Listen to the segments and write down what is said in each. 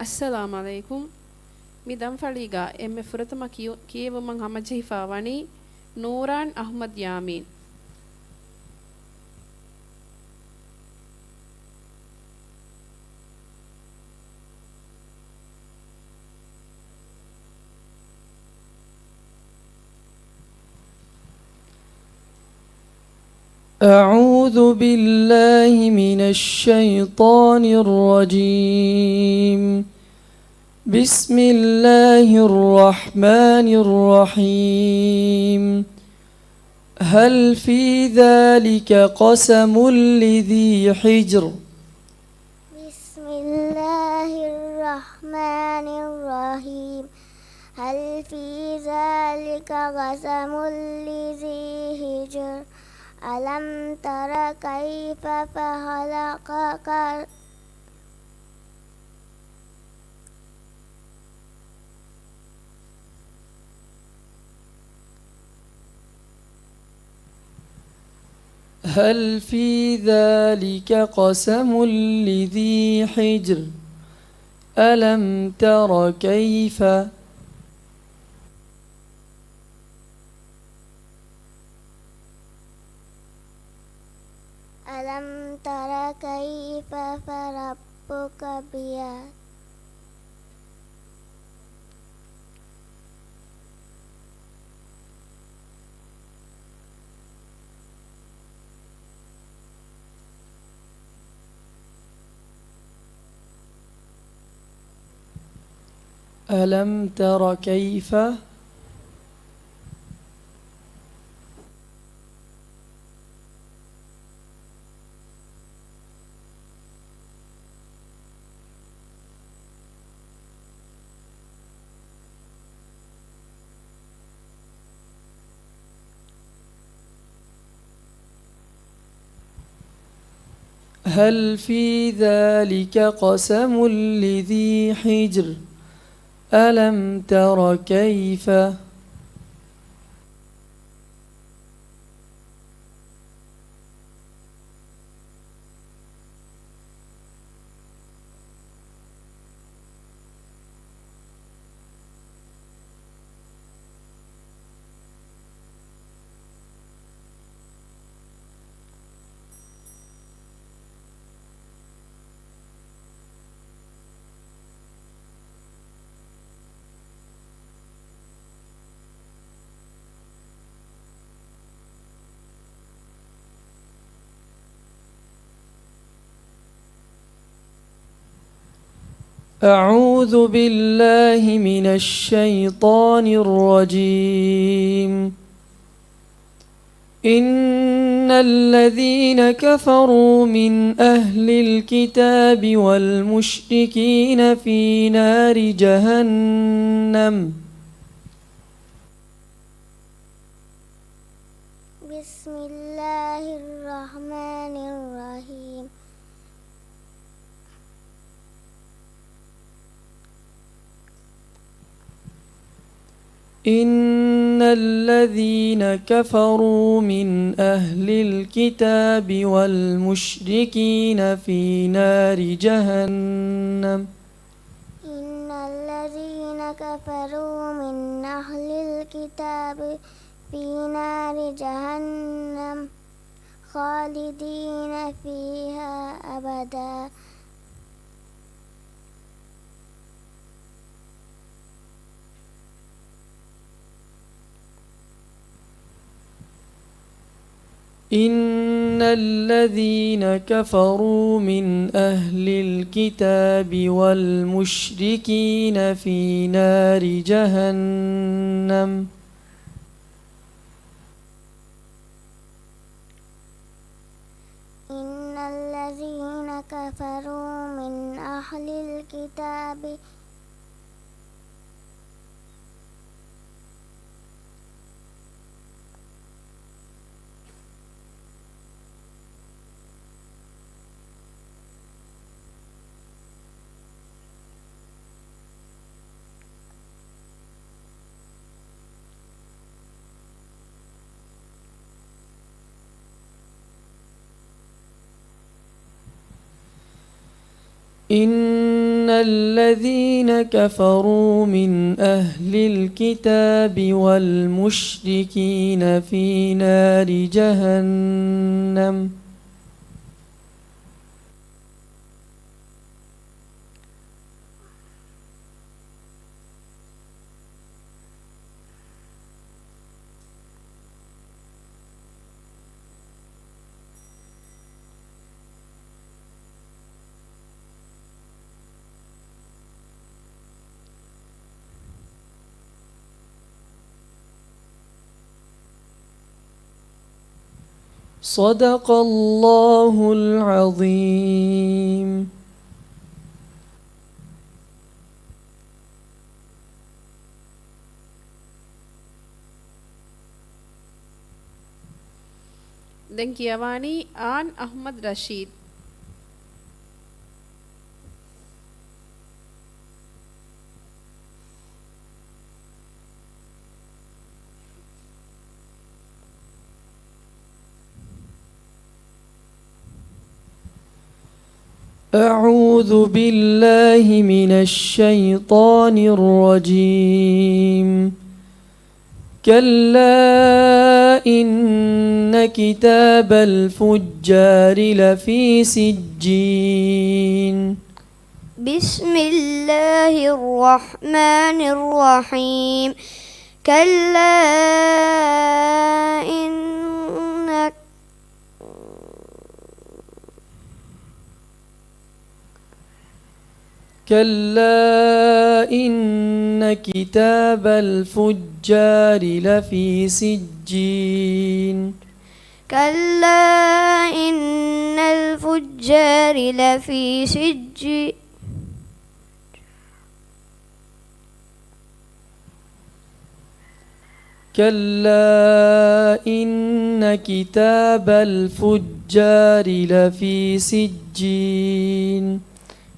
Assalamu alaikum. Mi danfaliga emme furatama kiyevumman hamajehifa wani Nuran Ahmad Yamin. أعوذ بالله من الشيطان الرجيم. بسم الله الرحمن الرحيم. هل في ذلك قسم لذي حجر؟ بسم الله الرحمن الرحيم. هل في ذلك قسم لذي حجر؟ ألم تر كيف فعل هل في ذلك قسم لذي حجر؟ ألم تر كيف ألم تر كيف فعل ربك بعاد؟ ألم تر كيف هل في ذلك قسم لذي حجر؟ ألم تر كيف أعوذ بالله من الشيطان الرجيم. إن الذين كفروا من أهل الكتاب والمشركين في نار جهنم. بسم الله الرحمن الرحيم. إن الذين كفروا من أهل الكتاب والمشركين في نار جهنم إن الذين كفروا من أهل الكتاب في نار جهنم خالدين فيها أبدا إن الذين كفروا من أهل الكتاب والمشركين في نار جهنم إن الذين كفروا من أهل الكتاب إن الذين كفروا من أهل الكتاب والمشركين في نار جهنم صدق الله العظيم. දැන් කියවානි ආන් අහ්මද් රෂීද්. أعوذ بالله من الشيطان الرجيم. كلا إن كتاب الفجار لفي سجين. بسم الله الرحمن الرحيم كلا إن كلا إن كتاب الفجار لفي سجين. كلا إن الفجار لفي سجين كلا إن كتاب الفجار لفي سجين.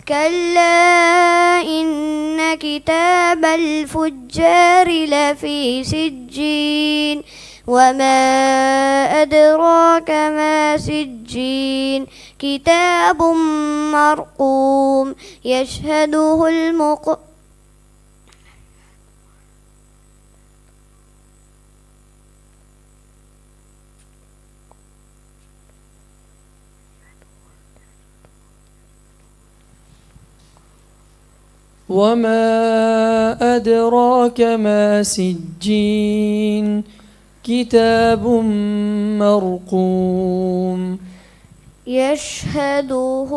كلا إن كتاب الفجار لفي سجين وما أدراك ما سجين كتاب مرقوم يشهده وما أدراك ما سجين كتاب مرقوم يشهده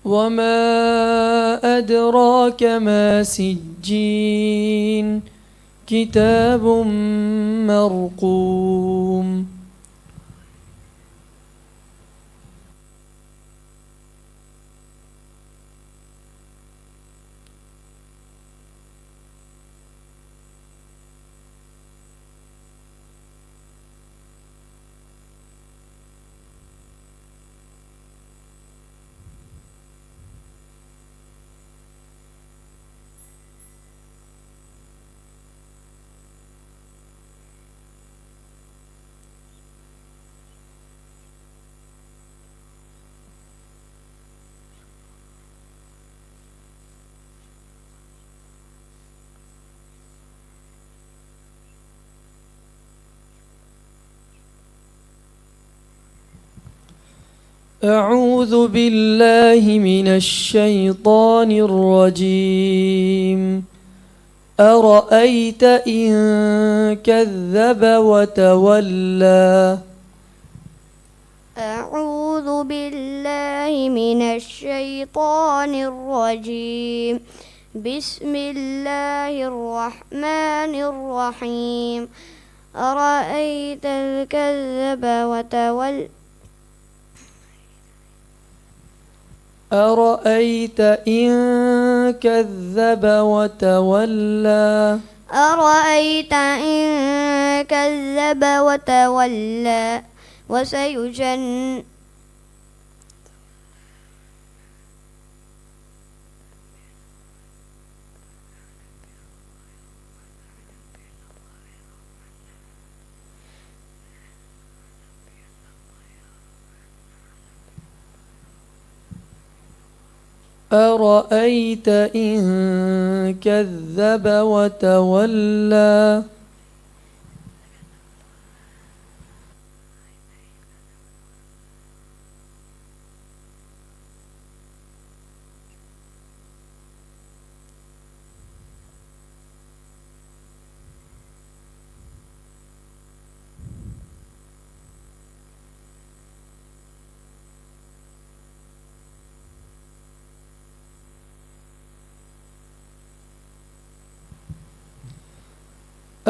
وما أدراك ما سجين كتاب مرقوم أعوذ بالله من الشيطان الرجيم أرأيت إن كذب وتولى أعوذ بالله من الشيطان الرجيم بسم الله الرحمن الرحيم أرأيت الكذب وتولى أرأيت إن كذب وتولى أرأيت إن كذب وتولى أرأيت إن كذب وتولى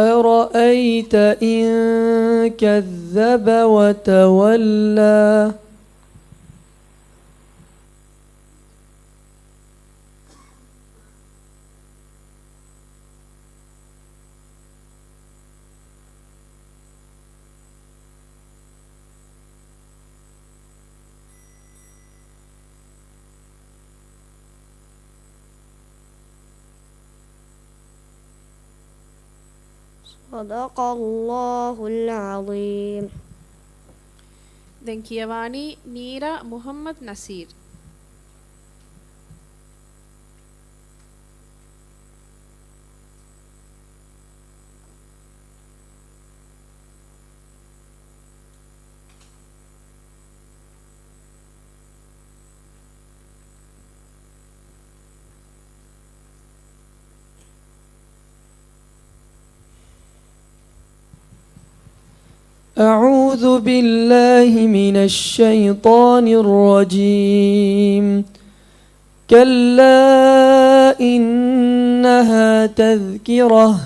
أرأيت إن كذب وتولى صدق الله العظيم. දැන් කියවානි නීරා මුහම්මද් නසීර්. أعوذ بالله من الشيطان الرجيم كلا إنها تذكرة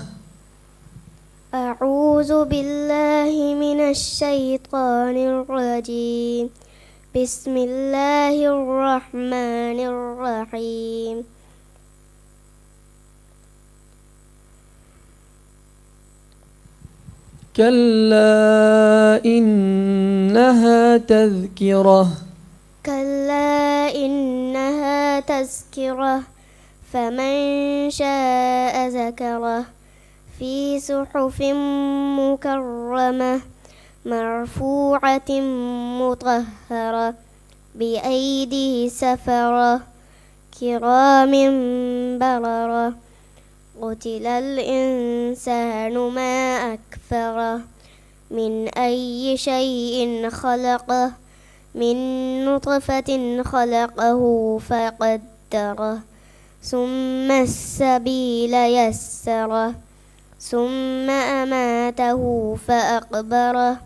أعوذ بالله من الشيطان الرجيم بسم الله الرحمن الرحيم كلا إنها تذكرة كلا إنها تذكرة فمن شاء ذكره في صحف مكرمة مرفوعة مطهرة بأيدي سفرة كرام بررة قتل الإنسان ما أكفره من أي شيء خلقه من نطفة خلقه فقدره ثم السبيل يسره ثم أماته فأقبره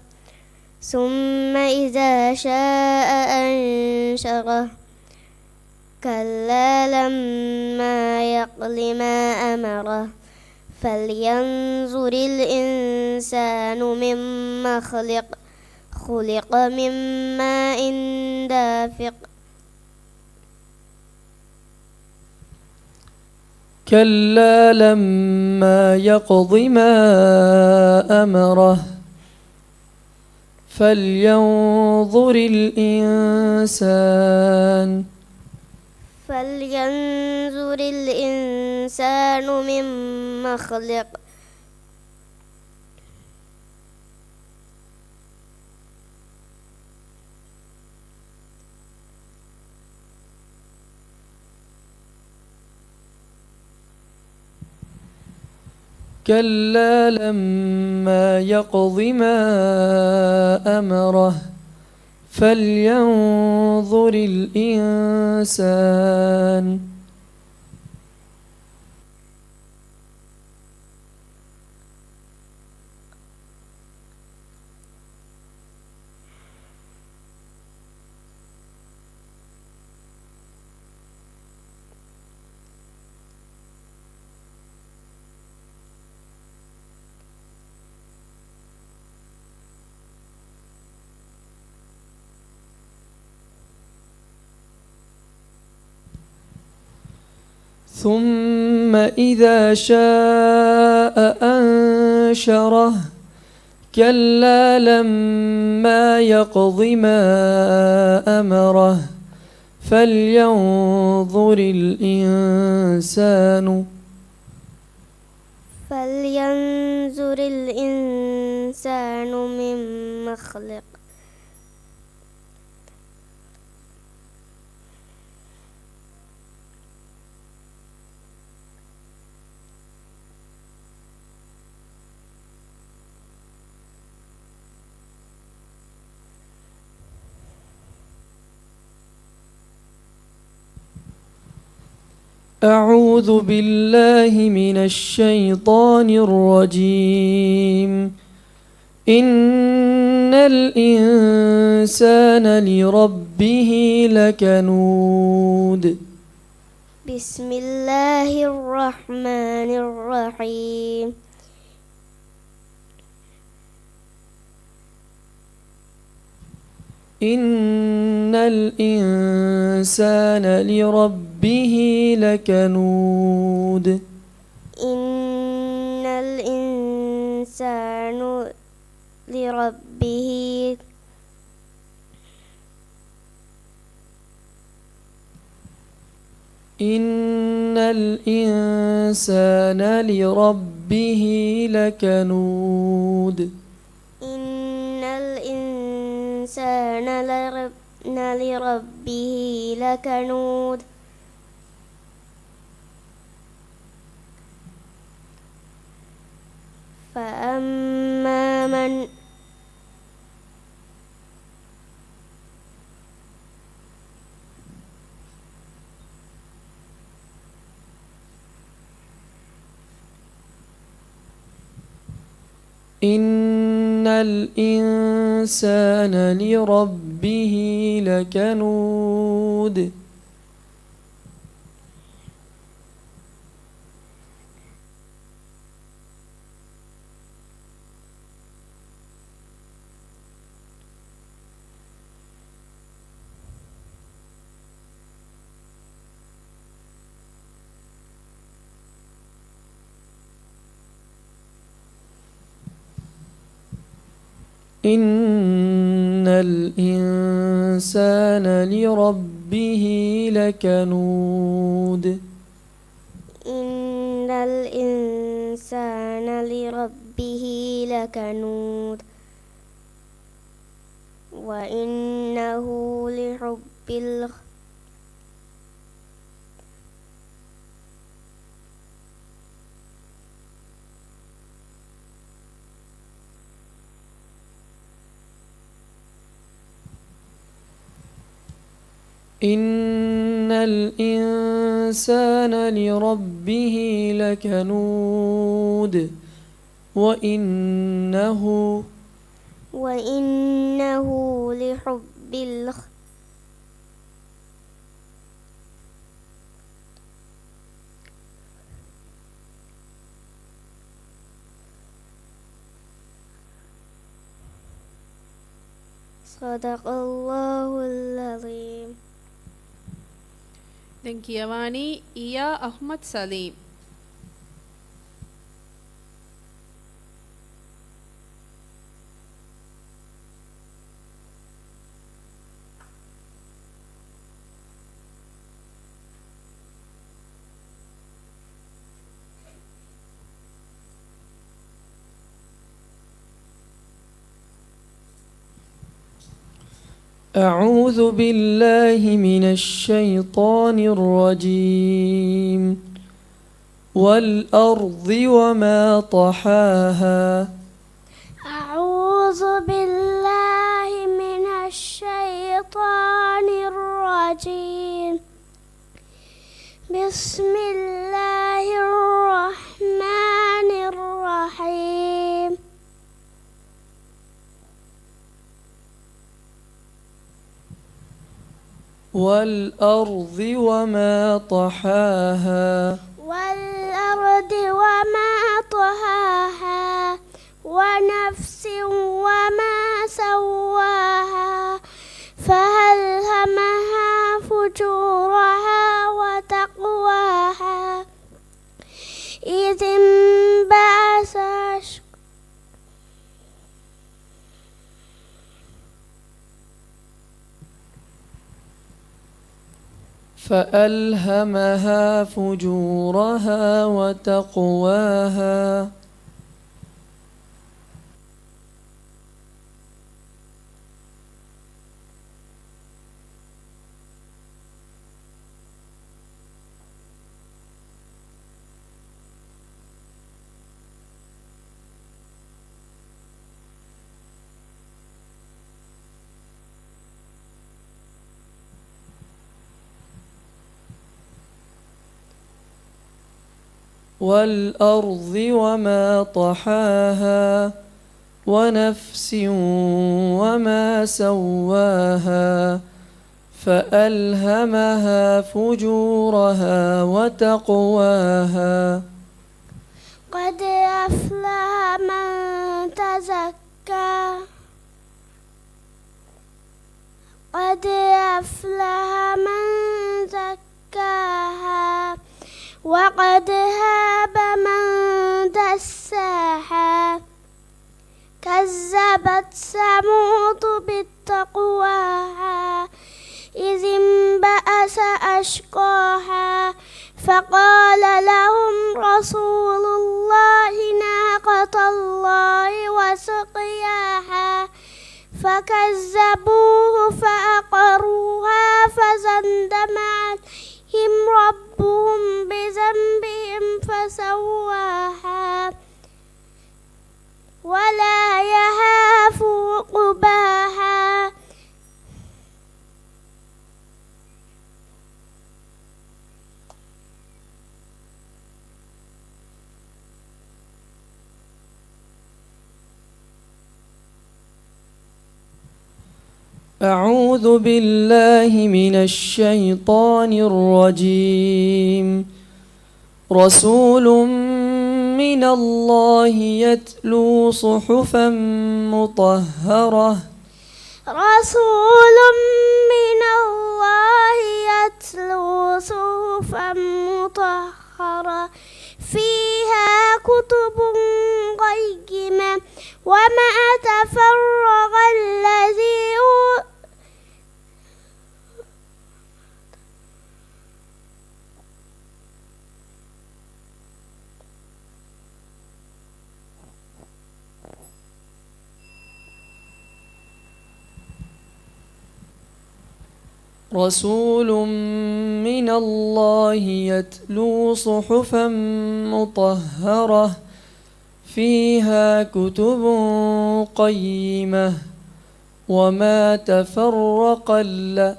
ثم إذا شاء أنشره كلا لما يقض ما أمره فلينظر الإنسان مما خلق من ماء دافق كلا لما يقض ما أمره فلينظر الإنسان مما خلق كلا لما يقض ما أمره فلينظر الإنسان ثم إذا شاء أنشره كلا لما يقض ما أمره فلينظر الإنسان مما خلق أعوذ بالله من الشيطان الرجيم إن الإنسان لربه لكنود بسم الله الرحمن الرحيم إن الإنسان لربه لكنود إن الإنسان لربه إن الإنسان لربه لكنود إن الإنسان لربه لكنود فأما من إن الإنسان لربه لكنود إن الإنسان لربه لكنود إن الإنسان لربه لكنود وإنه لحب إن الإنسان لربه لكنود وإنه لحب صدق الله العظيم. දැන් කියවානි ඉයා අහ්මද් සලීම්. أعوذ بالله من الشيطان الرجيم والأرض وما طحاها أعوذ بالله من الشيطان الرجيم بسم الله الرحمن الرحيم والأرض وما طحاها والأرض وما طحاها ونفس وما سواها فألهمها فجورها وتقواها إذ انبعث فألهمها فجورها وتقواها والأرض وما طحاها ونفس وما سواها فألهمها فجورها وتقواها قد أفلح من تزكى قد أفلح من زكاها وقد هاب من دساها كذبت ثمود بالتقواها إذ انبعث أشقاها فقال لهم رسول الله ناقة الله وسقياها فكذبوه فعقروها فدمدم عليهم ربهم بذنبهم فسواها ولا يخاف عقباها أعوذ بالله من الشيطان الرجيم رسول من الله يتلو صحفا مطهرة رسول من الله يتلو صحفا مطهرة فيها كتب قيمة وما تفرق الذي رسول من الله يتلو صحفا مطهرة فيها كتب قيمة وما تفرق الذين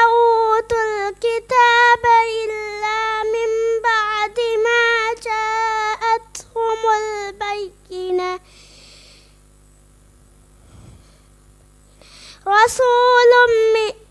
أوتوا الكتاب إلا من بعد ما جاءتهم البينة رسول من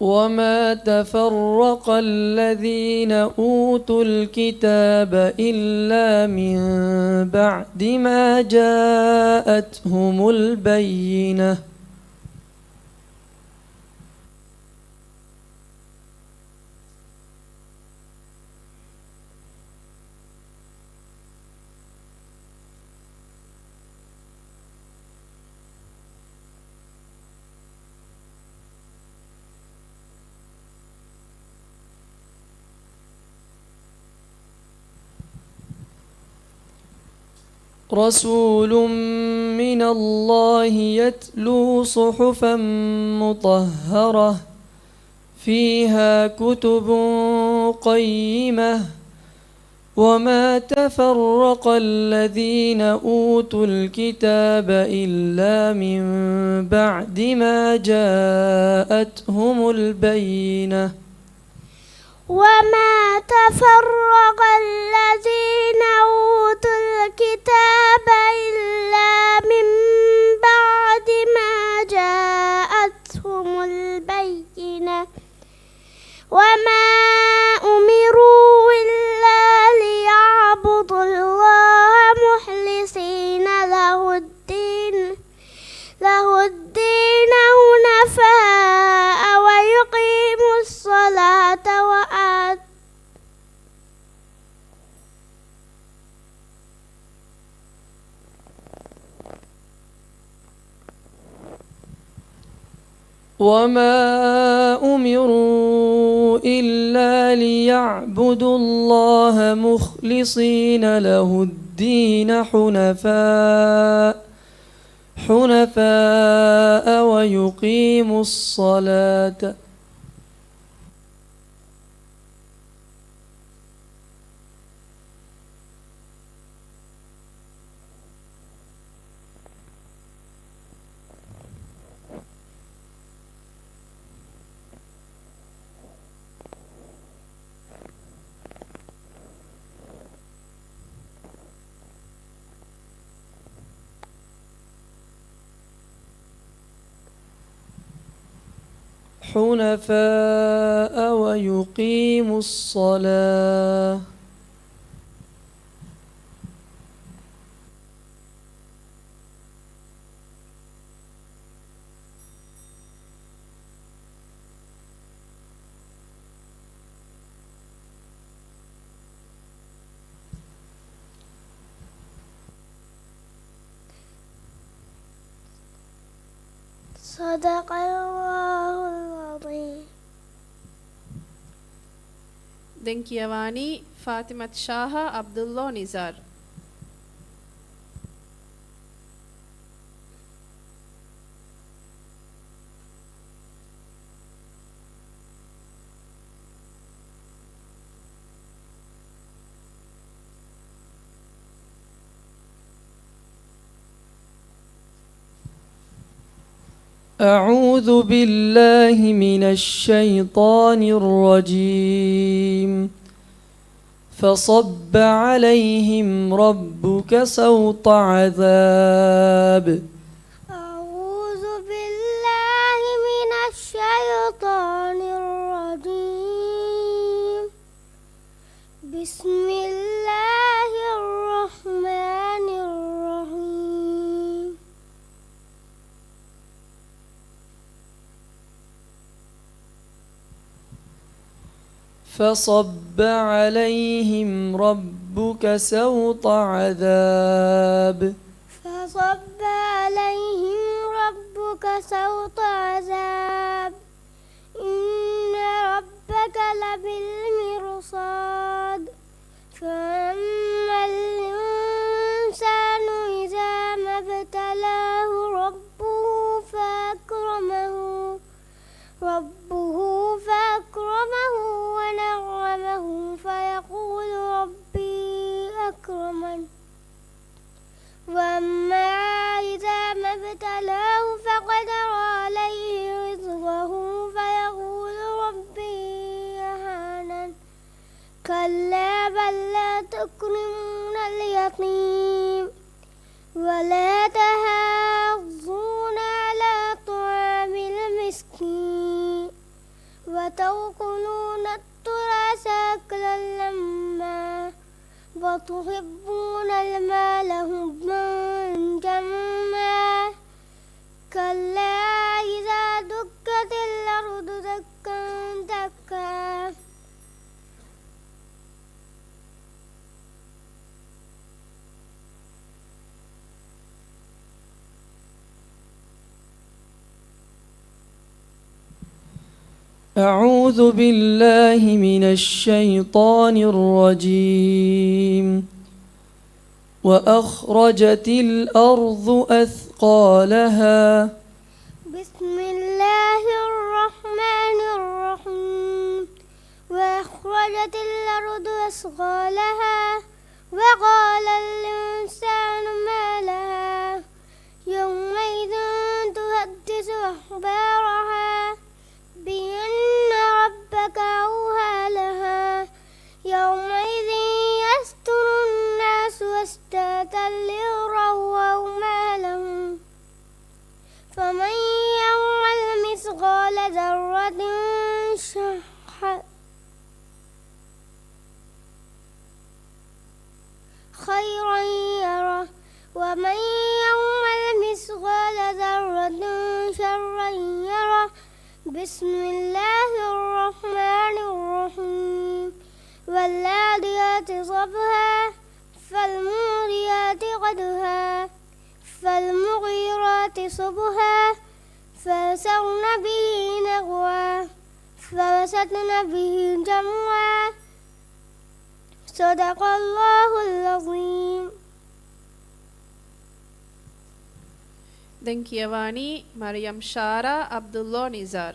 وما تفرق الذين أوتوا الكتاب إلا من بعد ما جاءتهم البينة رسول من الله يتلو صحفا مطهرة فيها كتب قيمة وما تفرق الذين أوتوا الكتاب إلا من بعد ما جاءتهم البينة وما تفرق الذين أوتوا الكتاب إلا من بعد ما جاءتهم البينة وما أمروا إلا ليعبدوا الله مخلصين له الدين حنفاء ويقيموا الصلاة وما أمروا إلا ليعبدوا الله مخلصين له الدين حنفاء ويقيموا الصلاة ويقيموا الصلاة صدق الله العظيم. දැන් කියවානි ෆාතිමත් ෂාහ අබ්දුල්ලා නිසාර්. أعوذ بالله من الشيطان الرجيم فصب عليهم ربك سوط عذاب أعوذ بالله من الشيطان الرجيم بسم الله الرحمن الرحيم فصب عليهم ربك سوط عذاب فصب عليهم ربك سوط عذاب إن ربك لبالمرصاد فأما الإنسان إذا ما ابتلاه ربه ونعمه فيقول ربي أكرمن وأما إذا ما ابتلاه فقدر عليه رزقه فيقول ربي أهانن كلا بل لا تكرمون اليتيم ولا تحاضون على طعام المسكين وتأكلون التراث أكلا لما وتحبون المال حبا جما كلا إذا دكت الأرض دكا دكا أعوذ بالله من الشيطان الرجيم وأخرجت الأرض أثقالها بسم الله الرحمن الرحيم وأخرجت الأرض أثقالها وقال الإنسان ما لها يومئذ تحدث أخبارها بأن ربك أوحى لها يومئذ يصدر الناس أشتاتا ليروا ما لهم فمن يعمل مثقال ذرة خيرا يره ومن يعمل مثقال ذرة شرا يره بسم الله الرحمن الرحيم والعاديات ضبحا فالموريات قدحا فالمغيرات صبحا فأثرن به نقعا فوسطن به جمعا صدق الله العظيم. දැන් කියවානි මරියම් ෂාරා අබ්දුල්ලා නිසාර්.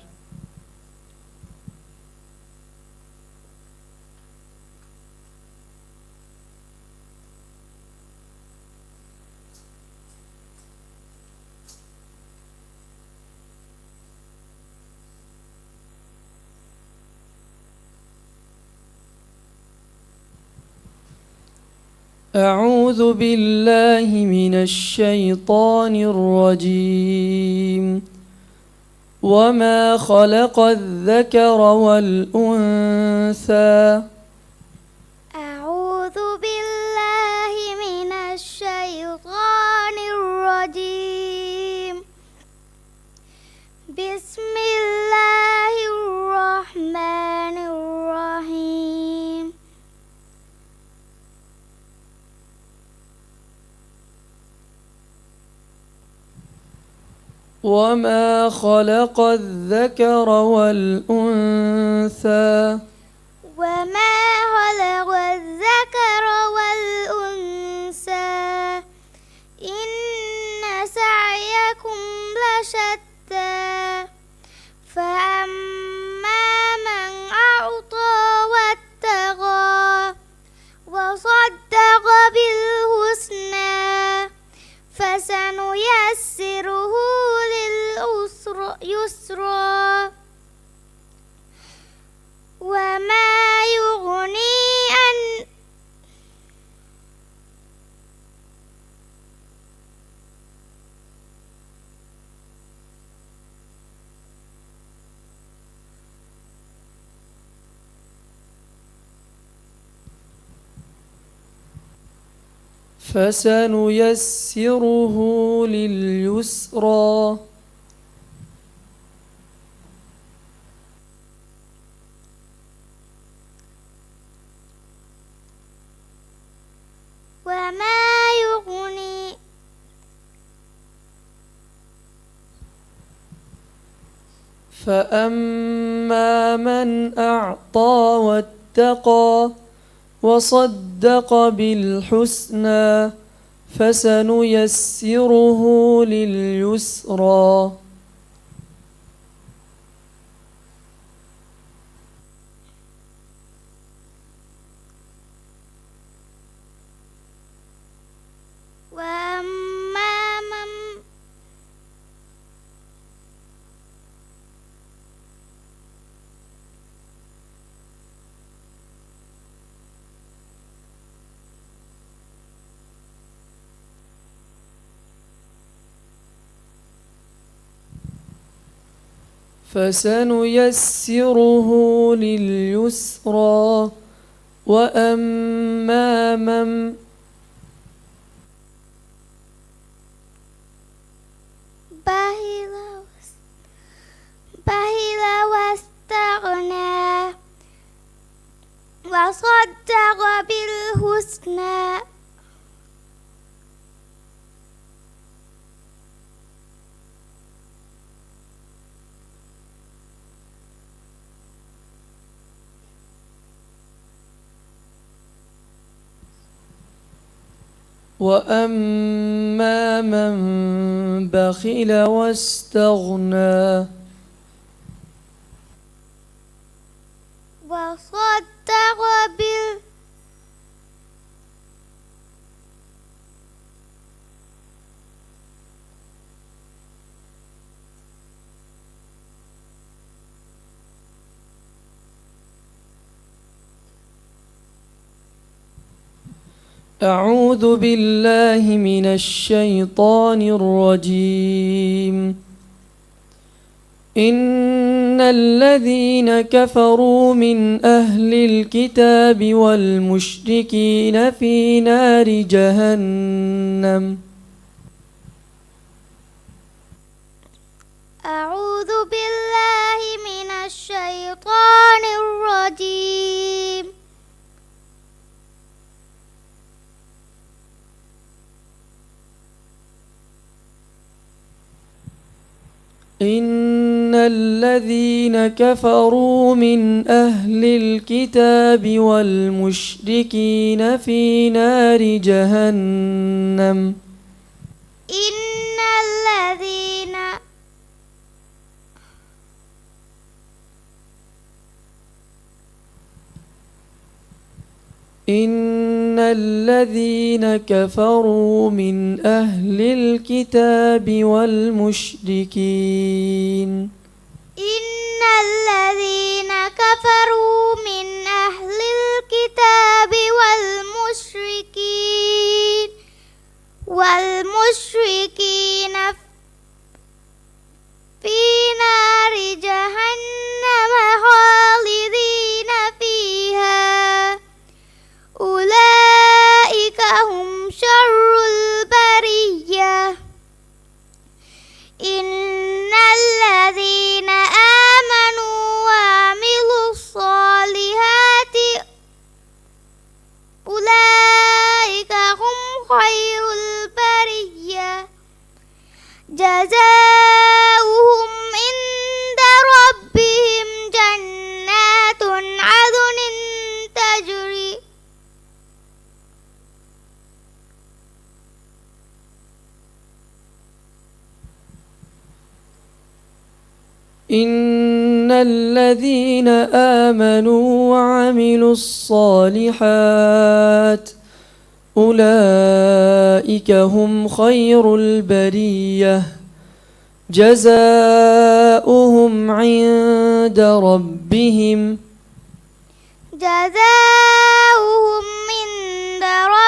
أعوذ بالله من الشيطان الرجيم وما خلق الذكر والأنثى أعوذ بالله من الشيطان الرجيم بسم الله الرحمن الرحيم وما خلق الذكر والأنثى وما خلق الذكر والأنثى إن سعيكم لشتى فأما من أعطى واتقى وصدق بالحسنى فسنيسره لليسرى وما يغني عن فسنيسره لليسرى وما يغني فأما من أعطى واتقى وصدق بالحسنى فسنيسره لليسرى وأما من فسنيسره لليسرى وأما من بخل واستغنى وصدق بالحسنى وأما من بخل واستغنى وصدق بال أعوذ بالله من الشيطان الرجيم إن الذين كفروا من أهل الكتاب والمشركين في نار جهنم أعوذ بالله من الشيطان الرجيم إن الذين كفروا من أهل الكتاب والمشركين في نار جهنم إن الذين إن الذين كفروا من أهل الكتاب والمشركين إن الذين كفروا من أهل الكتاب والمشركين في نار جهنم خالدين فيها أولئك هم شر البرية إن الذين آمنوا وعملوا الصالحات أولئك هم خير البرية جزاؤهم عند ربهم جنات عدن تجري إن الذين آمنوا وعملوا الصالحات أولئك هم خير البرية جزاؤهم عند ربهم جزاؤهم عند ربهم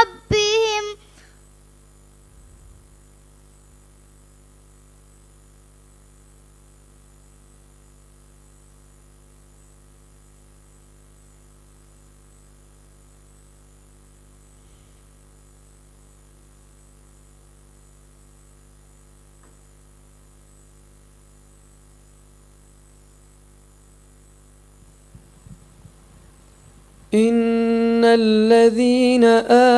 إن الذين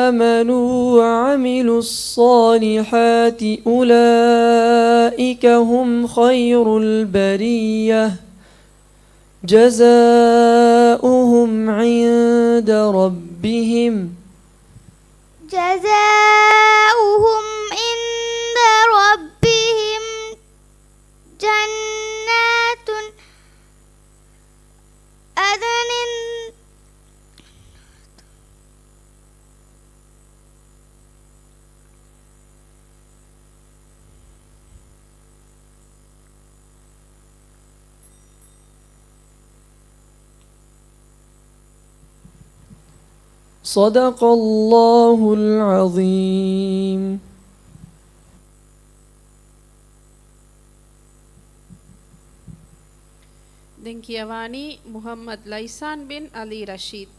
آمنوا وعملوا الصالحات أولئك هم خير البرية جزاؤهم عند ربهم جزاؤهم عند ربهم جنات عدن صدق الله العظيم. දැන් කියවානි මුහම්මද් ලයිසාන් බින් අලි රෂීද්.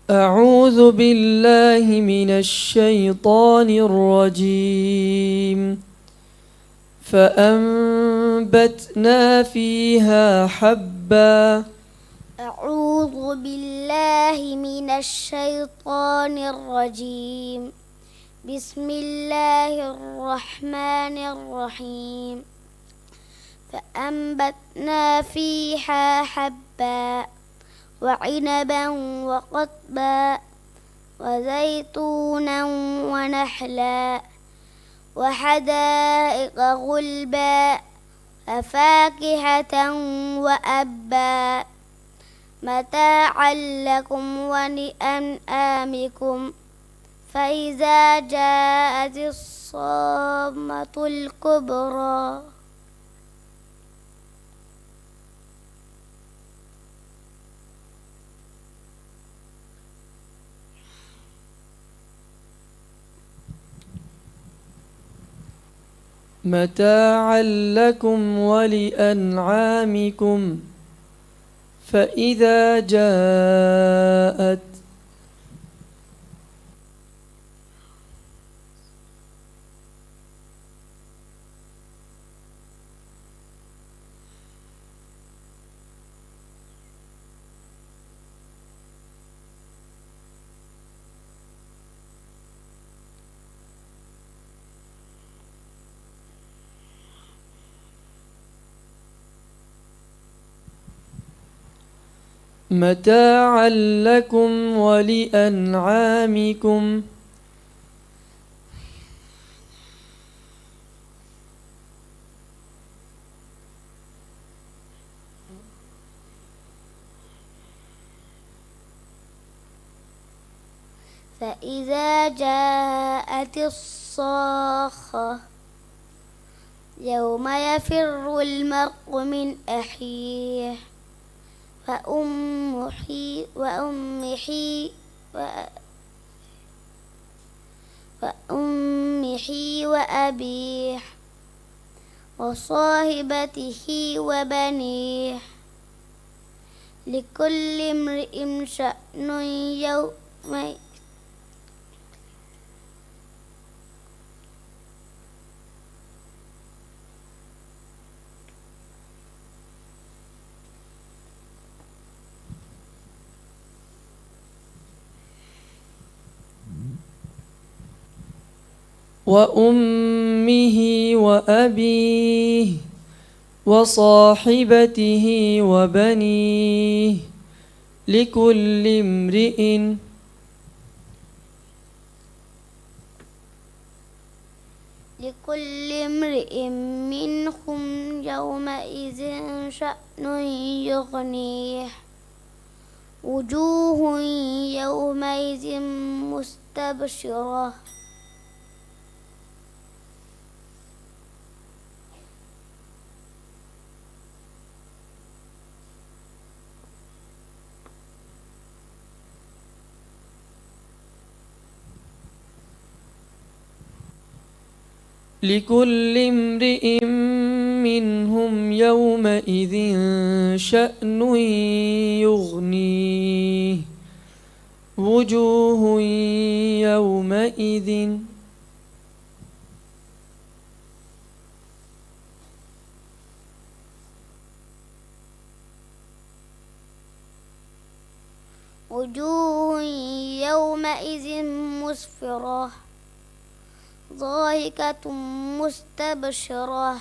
أعوذ بالله من الشيطان الرجيم. فأنبذناه فأنبتنا فيها حبا. أعوذ بالله من الشيطان الرجيم. بسم الله الرحمن الرحيم. فأنبتنا فيها حبا وعنبا وقضبا وزيتونا ونخلا وحدائق غلبا وفاكهة وأبا متاعا لكم ولأنعامكم. فإذا جاءت الصامة الكبرى متاعا لكم ولأنعامكم. فإذا جاءت متاعا لكم ولأنعامكم. فإذا جاءت الصاخة يوم يفر المرء من أخيه وأمه وأبيه وصاحبته وبنيه لكل امرئ شأن يومئذ وأمه وأبيه وصاحبته وبنيه لكل امرئ منهم يومئذ شأن يغنيه. وجوه يومئذ مستبشرة لكل امرئ منهم يومئذ شأن يغنيه. وجوه يومئذ مسفرة ضاحكة مستبشرة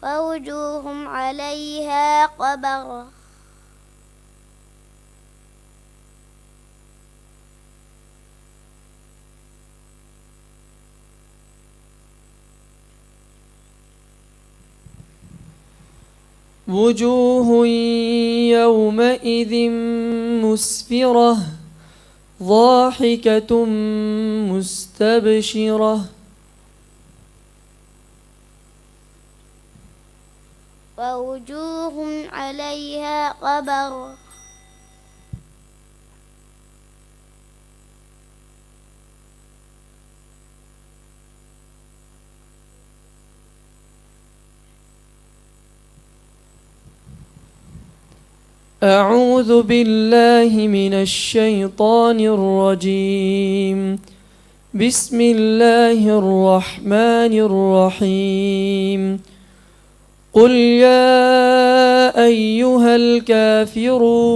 ووجوه عليها غبرة. وجوه يومئذ مسفرة ضاحكة مستبشرة ووجوه عليها غبرة. أعوذ بالله من الشيطان الرجيم. بسم الله الرحمن الرحيم. قل يا أيها الكافرون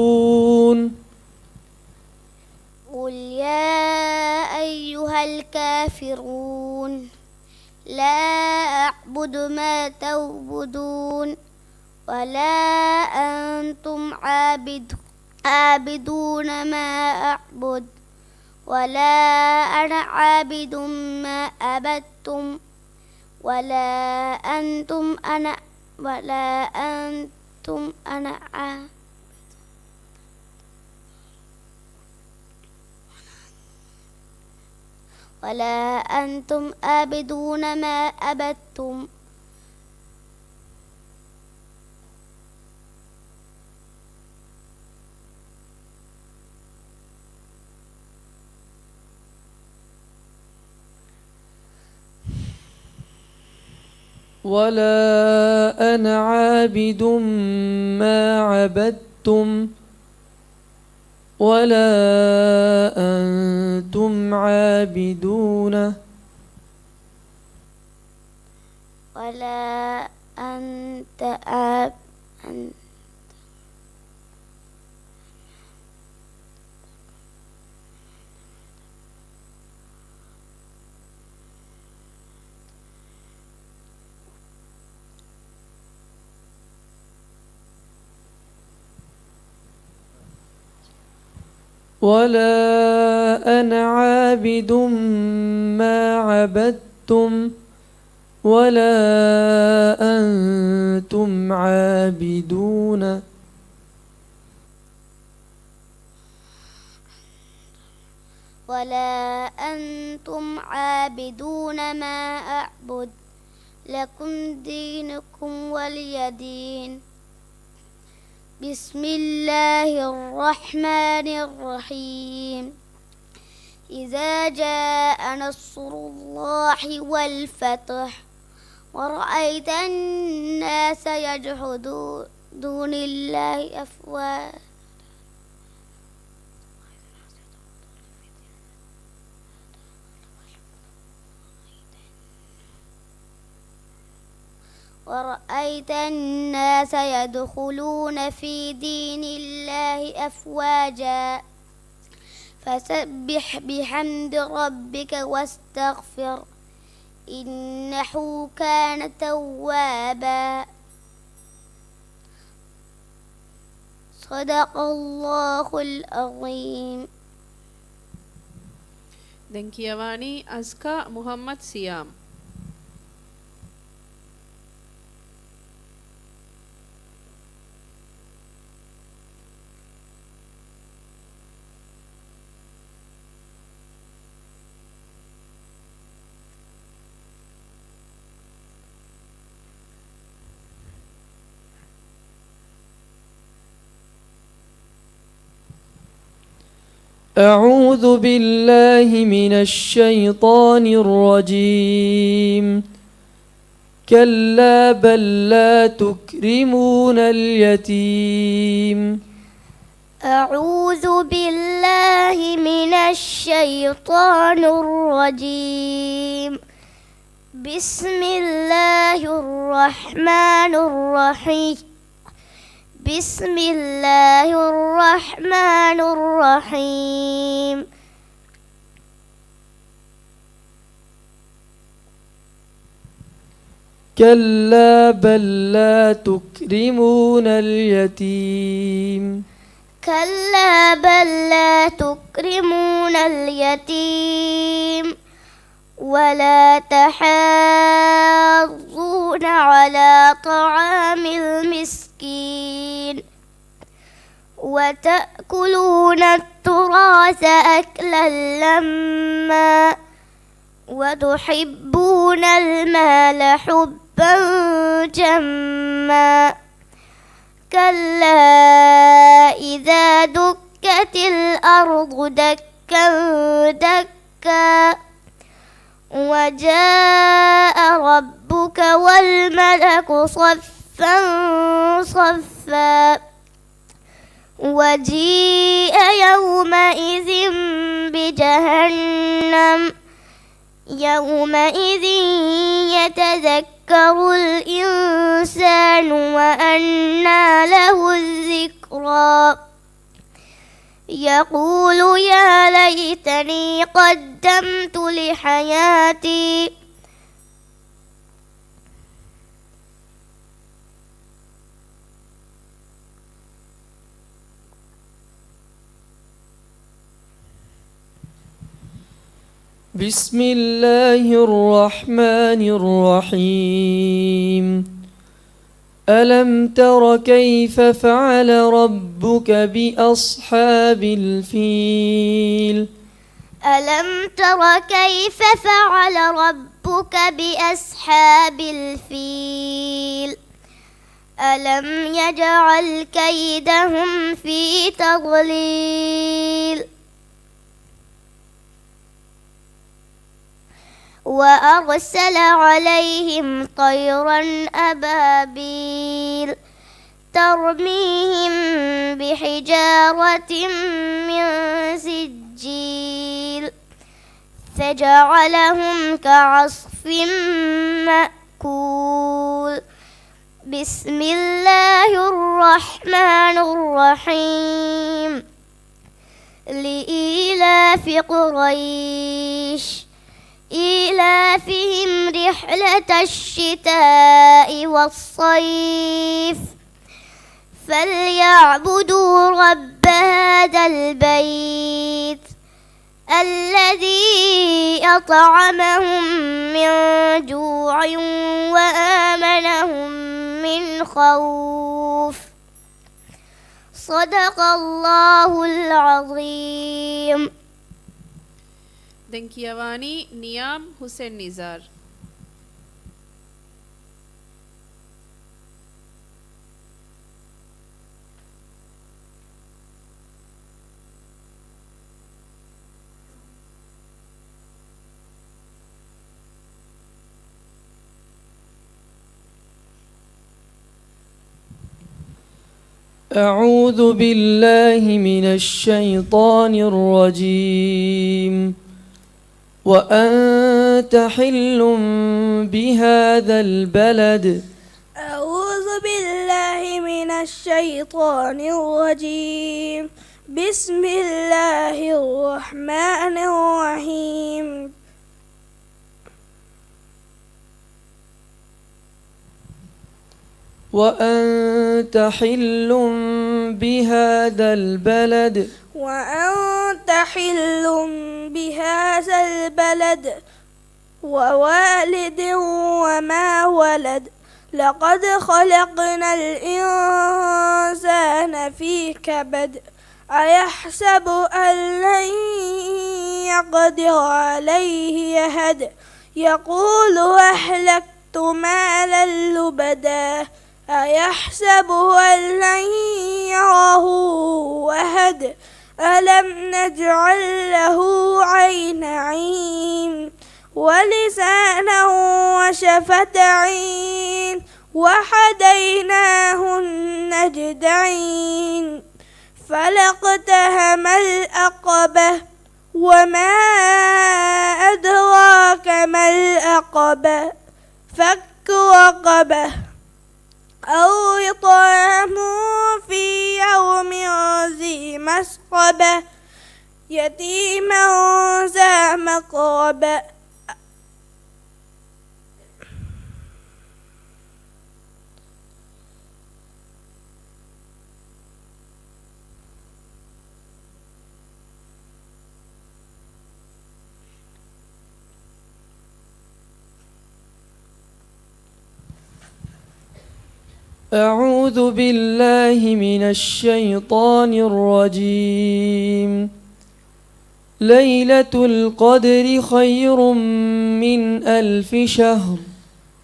قل يا أيها الكافرون لا أعبد ما تعبدون ولا أنتم عابدون ما أعبد ولا أنا عابد ما عبدتم ولا أنتم أنا عابد ولا أنتم عابدون ما عبدتم ولا أنا عابد ما عبدتم ولا أنتم عابدون ولا أنت عاب ولا أنا عابد ما عبدتم ولا أنتم عابدون ولا أنتم عابدون ما أعبد لكم دينكم ولي دين. بسم الله الرحمن الرحيم. إذا جاء نصر الله والفتح ورأيت الناس يجحدون الله أفواجا ورأيت الناس يدخلون في دين الله أفواجا فسبح بحمد ربك واستغفر إنه كان توابا. صدق الله العظيم. දැන් කියවani අස්කා මුහම්මද් සියාම්. أعوذ بالله من الشيطان الرجيم. كلا بل لا تكرمون اليتيم. أعوذ بالله من الشيطان الرجيم. بسم الله الرحمن الرحيم. بسم الله الرحمن الرحيم. كلا بل لا تكرمون اليتيم. كلا بل لا تكرمون اليتيم ولا تحاضون على طعام المسكين وتأكلون التراث أكلا لما وتحبون المال حبا جما. كلا إذا دكت الأرض دكا دكا وجاء ربك والملك صفا صفا وجيء يومئذ بجهنم يومئذ يتذكر يذكر الإنسان وأنى له الذكرى يقول يا ليتني قدمت لحياتي بسم الله الرحمن الرحيم ألم تر كيف فعل ربك بأصحاب الفيل ألم تر كيف فعل ربك بأصحاب الفيل ألم يجعل كيدهم في تضليل وأرسل عليهم طيرا أبابيل ترميهم بحجارة من سجيل فجعلهم كعصف مأكول بسم الله الرحمن الرحيم لإيلاف قريش إيلافهم رحلة الشتاء والصيف فليعبدوا رب هذا البيت الذي أطعمهم من جوع وآمنهم من خوف صدق الله العظيم. දැන් කියවානි නියාම් හුසෙන් නිසාර්. أعوذ بالله من الشيطان الرجيم وأنت حل بهذا البلد أعوذ بالله من الشيطان الرجيم بسم الله الرحمن الرحيم وأنت حل بهذا البلد وأنت حل بهذا البلد ووالد وما ولد لقد خلقنا الإنسان في كبد أيحسب أن لن يقدر عليه يهد يقول أهلكت مالا لبدا أيحسب أن لن يره أحد ألم نجعل له عينين ولسانا وشفتين وهديناه النجدين فلاقتحم العقبة وما أدراك ما العقبة فك رقبة أو إطعام في يوم ذي مسغبة يتيما ذا مقربة أعوذ بالله من الشيطان الرجيم ليلة القدر خير من ألف شهر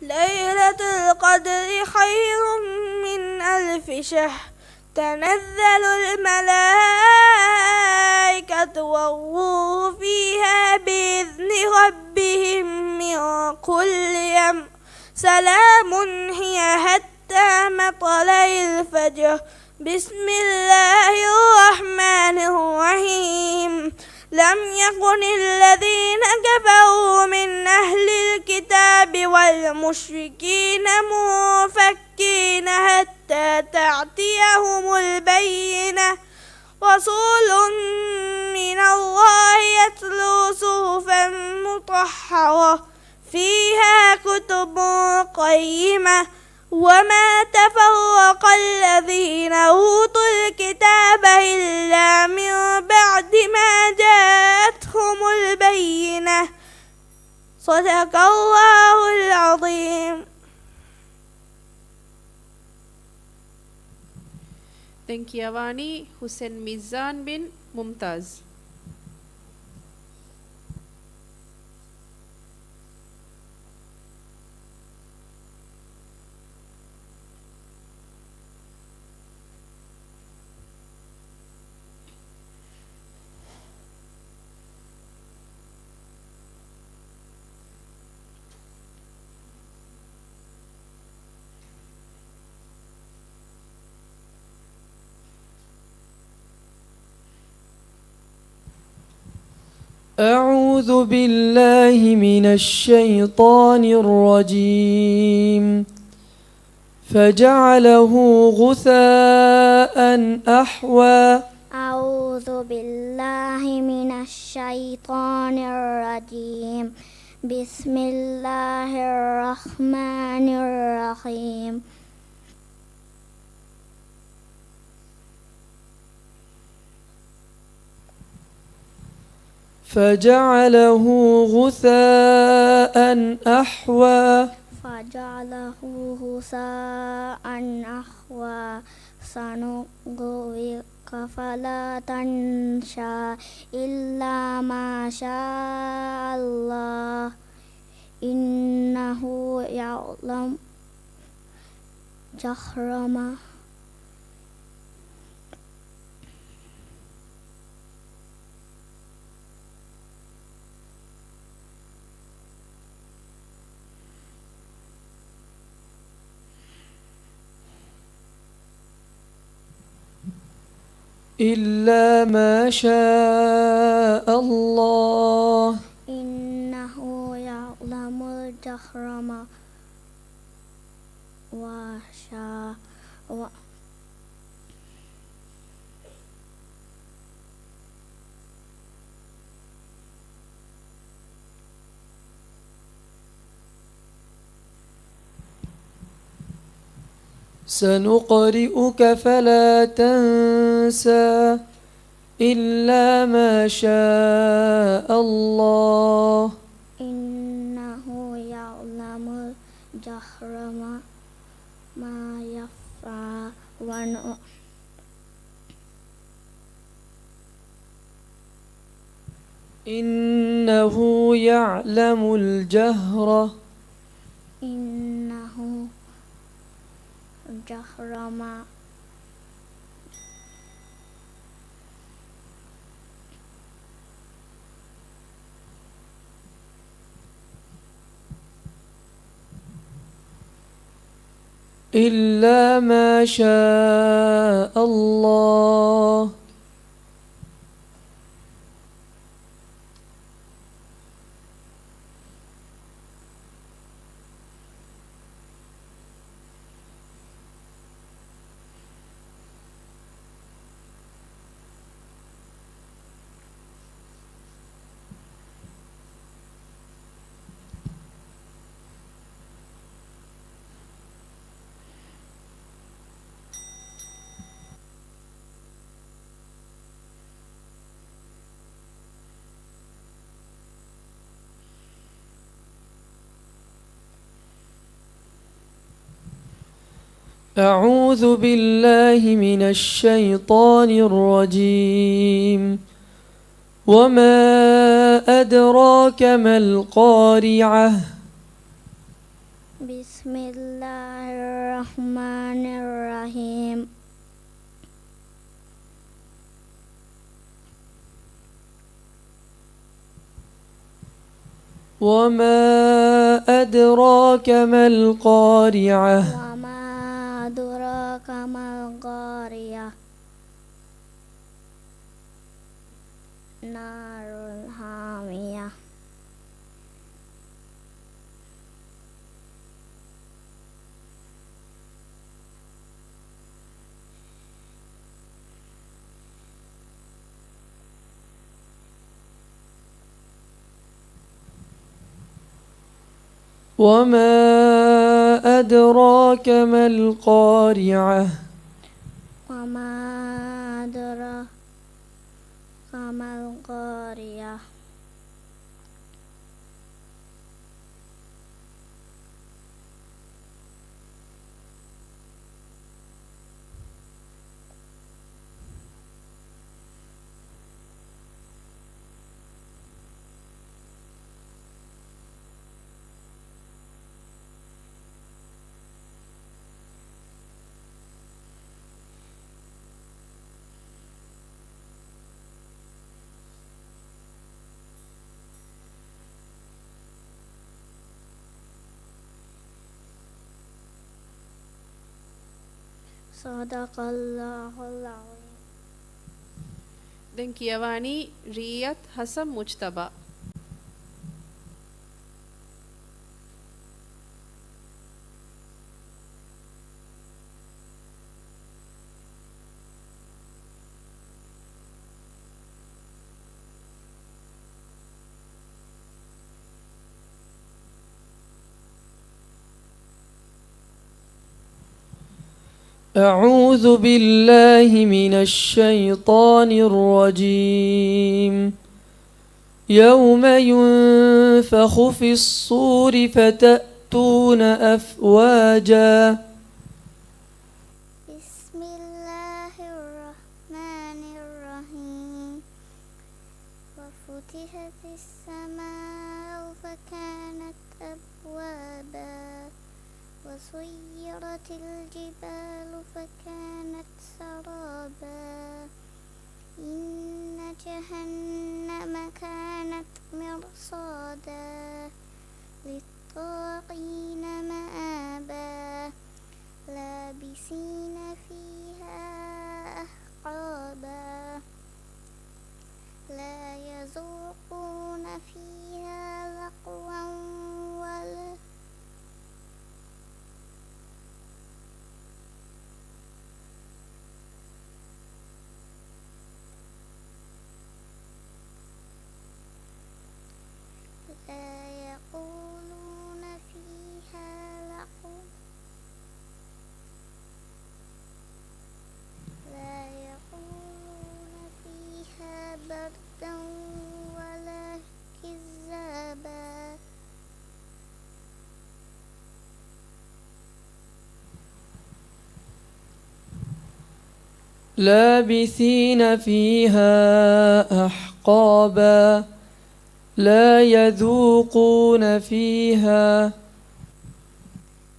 ليلة القدر خير من ألف شهر تنزل الملائكة والروح فيها بإذن ربهم من كل أمر سلام هي حتى مطلع الفجر بسم الله الرحمن الرحيم لم يكن الذين كفروا من أهل الكتاب المشركين منفكين حتى تأتيهم البينة رسول من الله يتلو صحفا مطهرة فيها كتب قيمة وما تفرق الذين أوتوا الكتاب إلا من بعد ما جاءتهم البينة صدق الله العظيم. Tengkiawani Hussein Mizan bin Mumtaz. أعوذ بالله من الشيطان الرجيم فجعله غثاء أحوى. أعوذ بالله من الشيطان الرجيم. بسم الله الرحمن الرحيم. فجعله غثاء أحوى. فجعله غثاء أحوى. سنقرئك فلا تنسى إلا ما شاء الله إنه يعلم جهر ما إلا ما شاء الله إنه يعلم الجهر ما وشاء سنقرئك فلا تنسى إلا ما شاء الله إنه يعلم الجهر ما يفعل إنه يعلم الجهر إنه جهر ما إلا ما شاء الله أعوذ بالله من الشيطان الرجيم وما أدراك ما القارعة بسم الله الرحمن الرحيم وما أدراك ما القارعة وما أدراك ما القارعة نار الحامية وما أدراك ما القارعة وما أدراك ما القارعة صدق الله العظيم. දැන් කියවානි රියත් හසන් මුජ්තබා. أعوذ بالله من الشيطان الرجيم يوم ينفخ في الصور فتأتون أفواجا بسم الله الرحمن الرحيم وفتحت السماء فكانت أبوابا وسيرت الجبال فكانت سرابا إن جهنم كانت مرصادا للطاغين مآبا لابسين فيها أحقابا لا يذوقون فيها لغوا ولا يقولون فيها لغوا لا يقولون فيها بردا ولا كذابا لابثين فيها أحقابا لا يذوقون فيها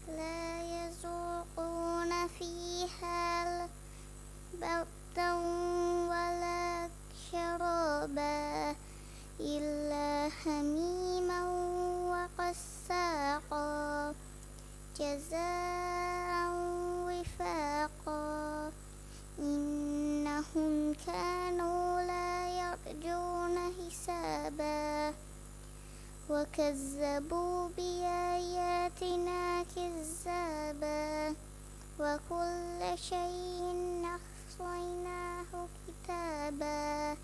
لا يذوقون فيها بردا ولا شرابا إلا حميما وغساقا جزاء وفاقا إنهم كانوا لا يرجون حسابا وكذبوا بآياتنا كذابا وكل شيء أحصيناه كتابا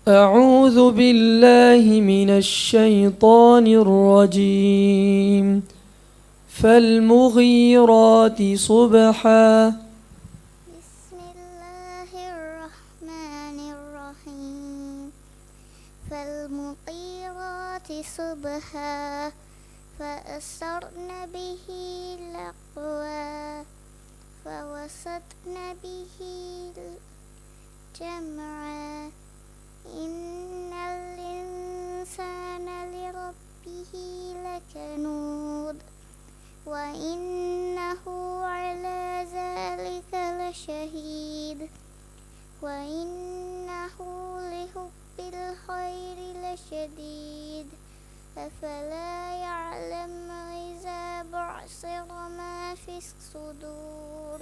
أعوذ بالله من الشيطان الرجيم فالمغيرات صبحا بسم الله الرحمن الرحيم فالمغيرات صبحا فأثرن به لقوا فوسطن به جمعا إن الإنسان لربه لكنود وإنه على ذلك لشهيد وإنه لحب الخير لشديد أفلا يعلم إذا بعثر ما في الصدور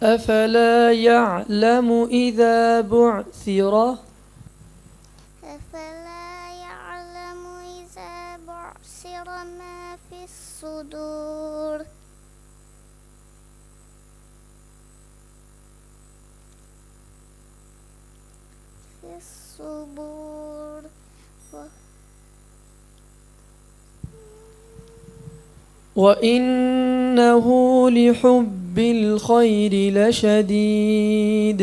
أفلا يعلم إذا بعثر أفلا يعلم إذا بعثر ما في الصدور في الصبور وإنه لحب الخير لشديد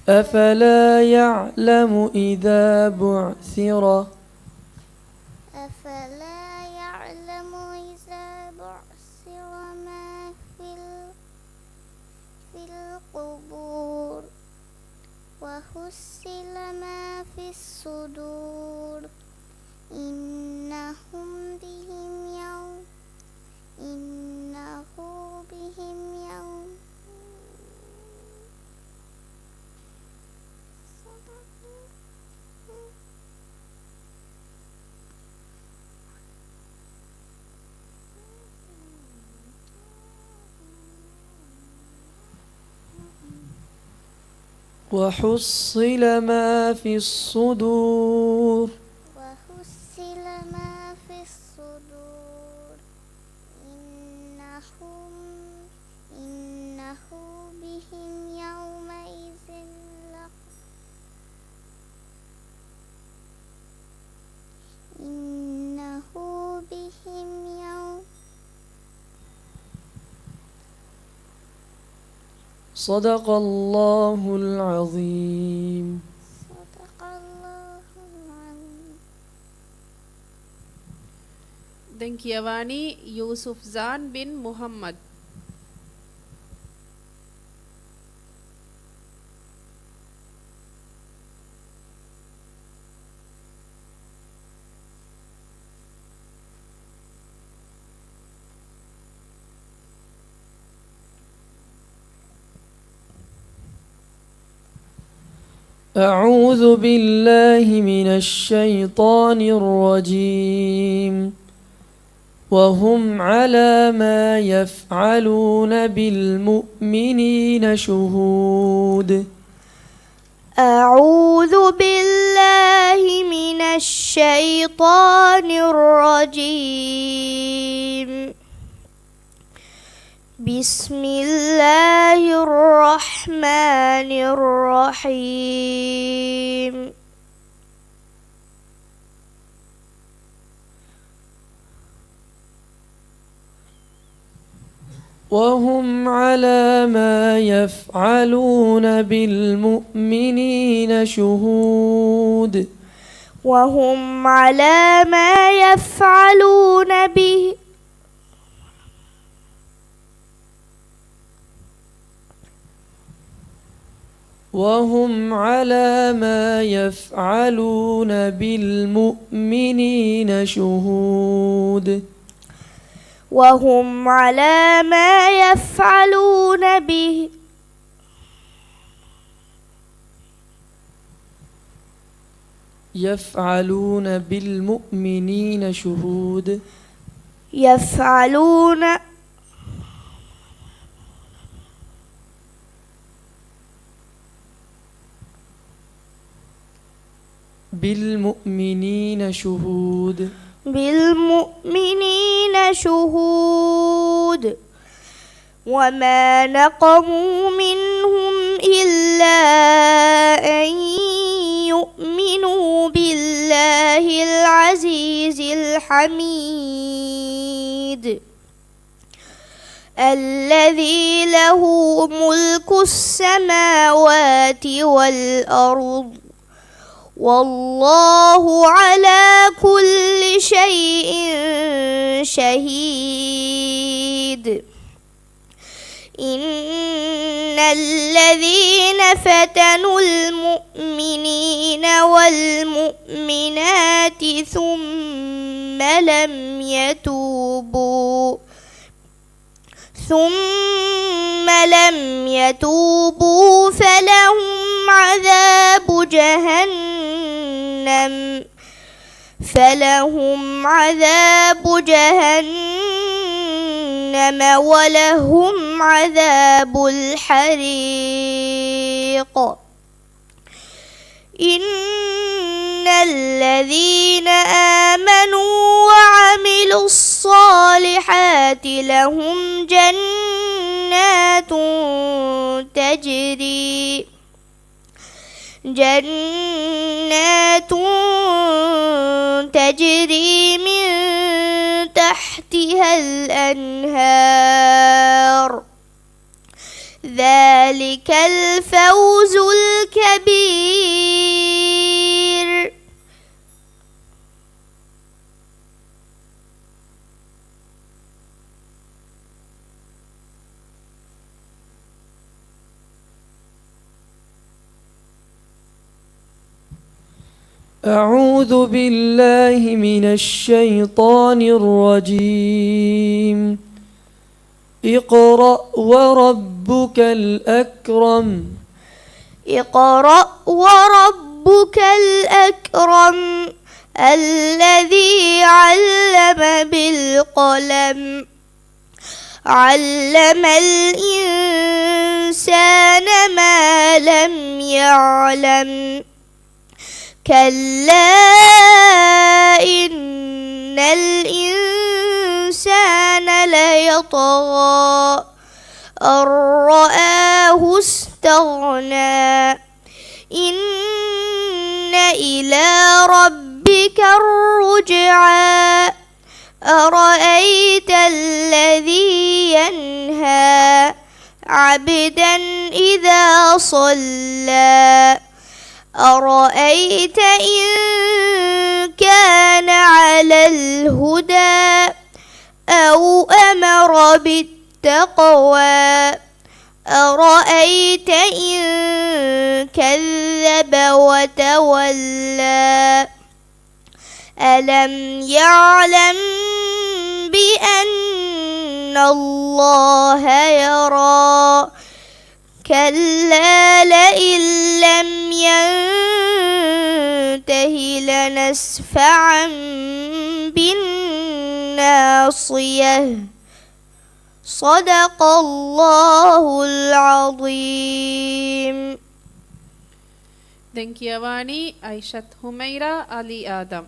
أفلا يعلم إذا بعثر أفلا يعلم إذا بعثر ما في القبور وحصل ما في الصدور إنه بهم يوم وحصل ما في الصدور وحصل ما في الصدور إنه بهم يومئذ إنه بهم يوم صدق الله العظيم. صدق الله العظيم. දැන් කියවani යූසුෆ් සාන් බින් මුහම්මද්. أعوذ بالله من الشيطان الرجيم وهم على ما يفعلون بالمؤمنين شهود. أعوذ بالله من الشيطان الرجيم. بسم الله الرحمن الرحيم. وهم على ما يفعلون بالمؤمنين شهود. وهم على ما يفعلون به وهم على ما يفعلون بالمؤمنين شهود. وهم على ما يفعلون به يفعلون بالمؤمنين شهود. يفعلون بالمؤمنين شهود. بالمؤمنين شهود. وما نقموا منهم إلا أن يؤمنوا بالله العزيز الحميد الذي له ملك السماوات والأرض والله على كل شيء شهيد. إن الذين فتنوا المؤمنين والمؤمنات ثم لم يتوبوا فلهم عذاب جهنم جهنم ولهم عذاب الحريق إن الذين آمنوا وعملوا الصالحات لهم جنات تجري من تحتها الأنهار ذلك الفوز الكبير. أعوذ بالله من الشيطان الرجيم. اقرأ وربك الأكرم. اقرأ وربك الأكرم الذي علم بالقلم علم الإنسان ما لم يعلم كلا إن الإنسان ليطغى أن رآه استغنى إن إلى ربك الرجعى أرأيت الذي ينهى عبدا إذا صلى أرأيت إن كان على الهدى أو أمر بالتقوى أرأيت إن كذب وتولى ألم يعلم بأن الله يرى كلا لئن لم ينته لنسفعا بالناصية صدق الله العظيم. Denkiavani Aishat Humaira Ali Adam.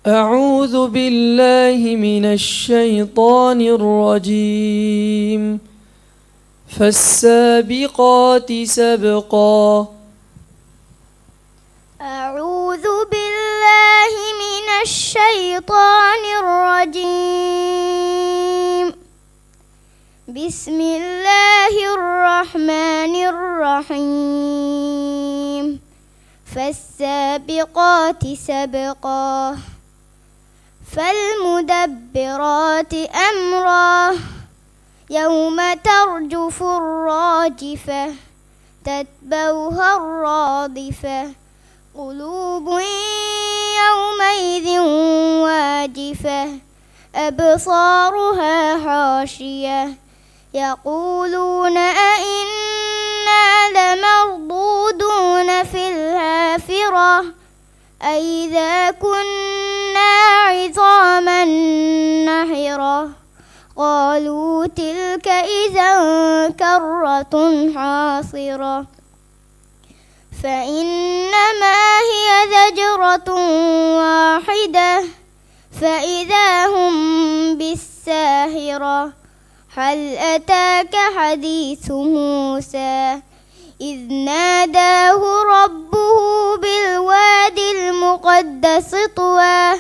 أعوذ بالله من الشيطان الرجيم. فالسابقات سبقا. أعوذ بالله من الشيطان الرجيم. بسم الله الرحمن الرحيم. فالسابقات سبقا فالمدبرات أمرا يوم ترجف الراجفة تتبعها الرادفة قلوب يومئذ واجفة أبصارها حاشية يقولون أئنا لمردودون في الحافرة أئذا كنا عظاما نحرة قالوا تلك إذا كرة حاصرة فإنما هي زجرة واحدة فإذا هم بالساهرة هل أتاك حديث موسى إذ ناداه ربه بالواد المقدس طوى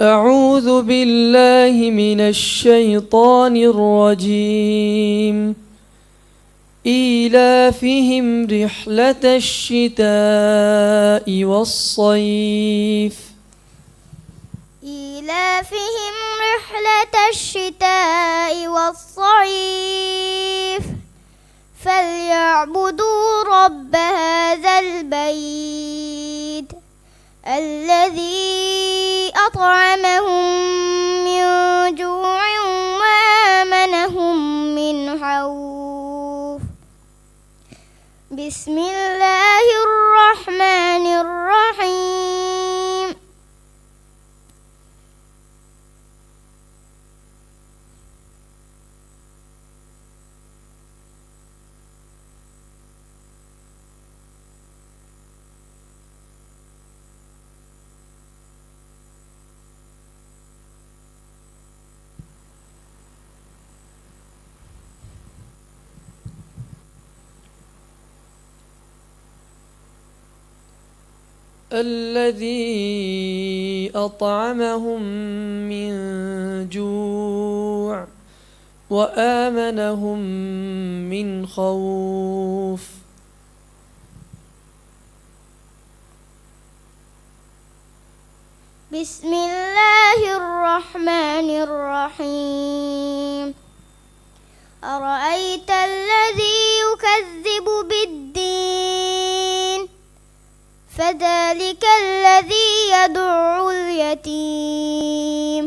أعوذ بالله من الشيطان الرجيم. إيلافهم رحلة الشتاء والصيف إيلافهم رحلة الشتاء والصيف فليعبدوا رب هذا البيت الذي أطعمهم من جوع وآمنهم من خوف. بسم الله الرحمن الرحيم. الذي أطعمهم من جوع وآمنهم من خوف. بسم الله الرحمن الرحيم. أرأيت الذي يكذب بالدين فذلك الذي يدع اليتيم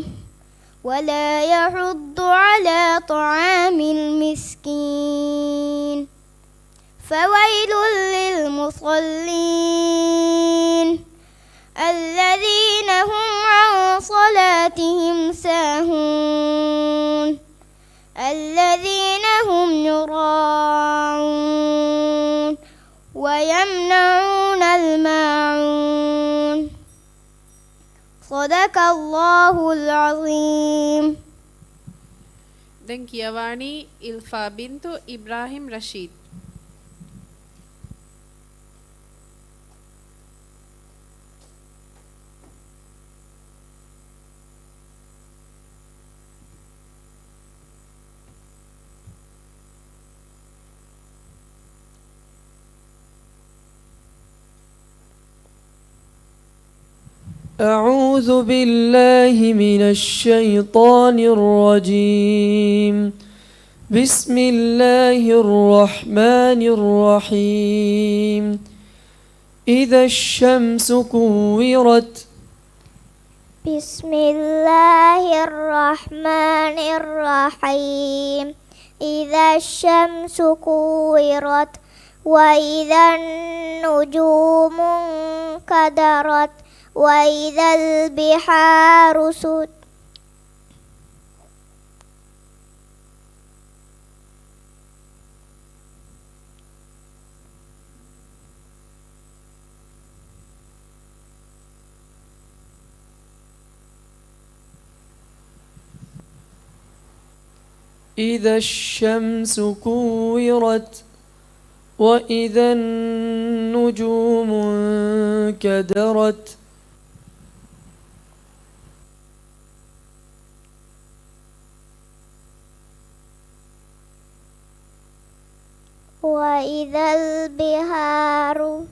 ولا يحض على طعام المسكين فويل للمصلين الذين هم عن صلاتهم ساهون الذين هم يراءون ويمنعون الماعون. صدق الله العظيم. දැන් කියවානි ඉල්ෆා බින්තු ඉබ්‍රාහිම් රෂීද්. أعوذ بالله من الشيطان الرجيم. بسم الله الرحمن الرحيم. إذا الشمس كورت. بسم الله الرحمن الرحيم. إذا الشمس كورت وإذا النجوم انكدرت وإذا البحار سجرت. إذا الشمس كورت وإذا النجوم انكدرت وإذا البحار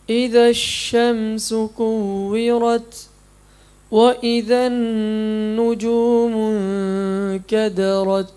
إذا الشمس كورت وإذا النجوم انكدرت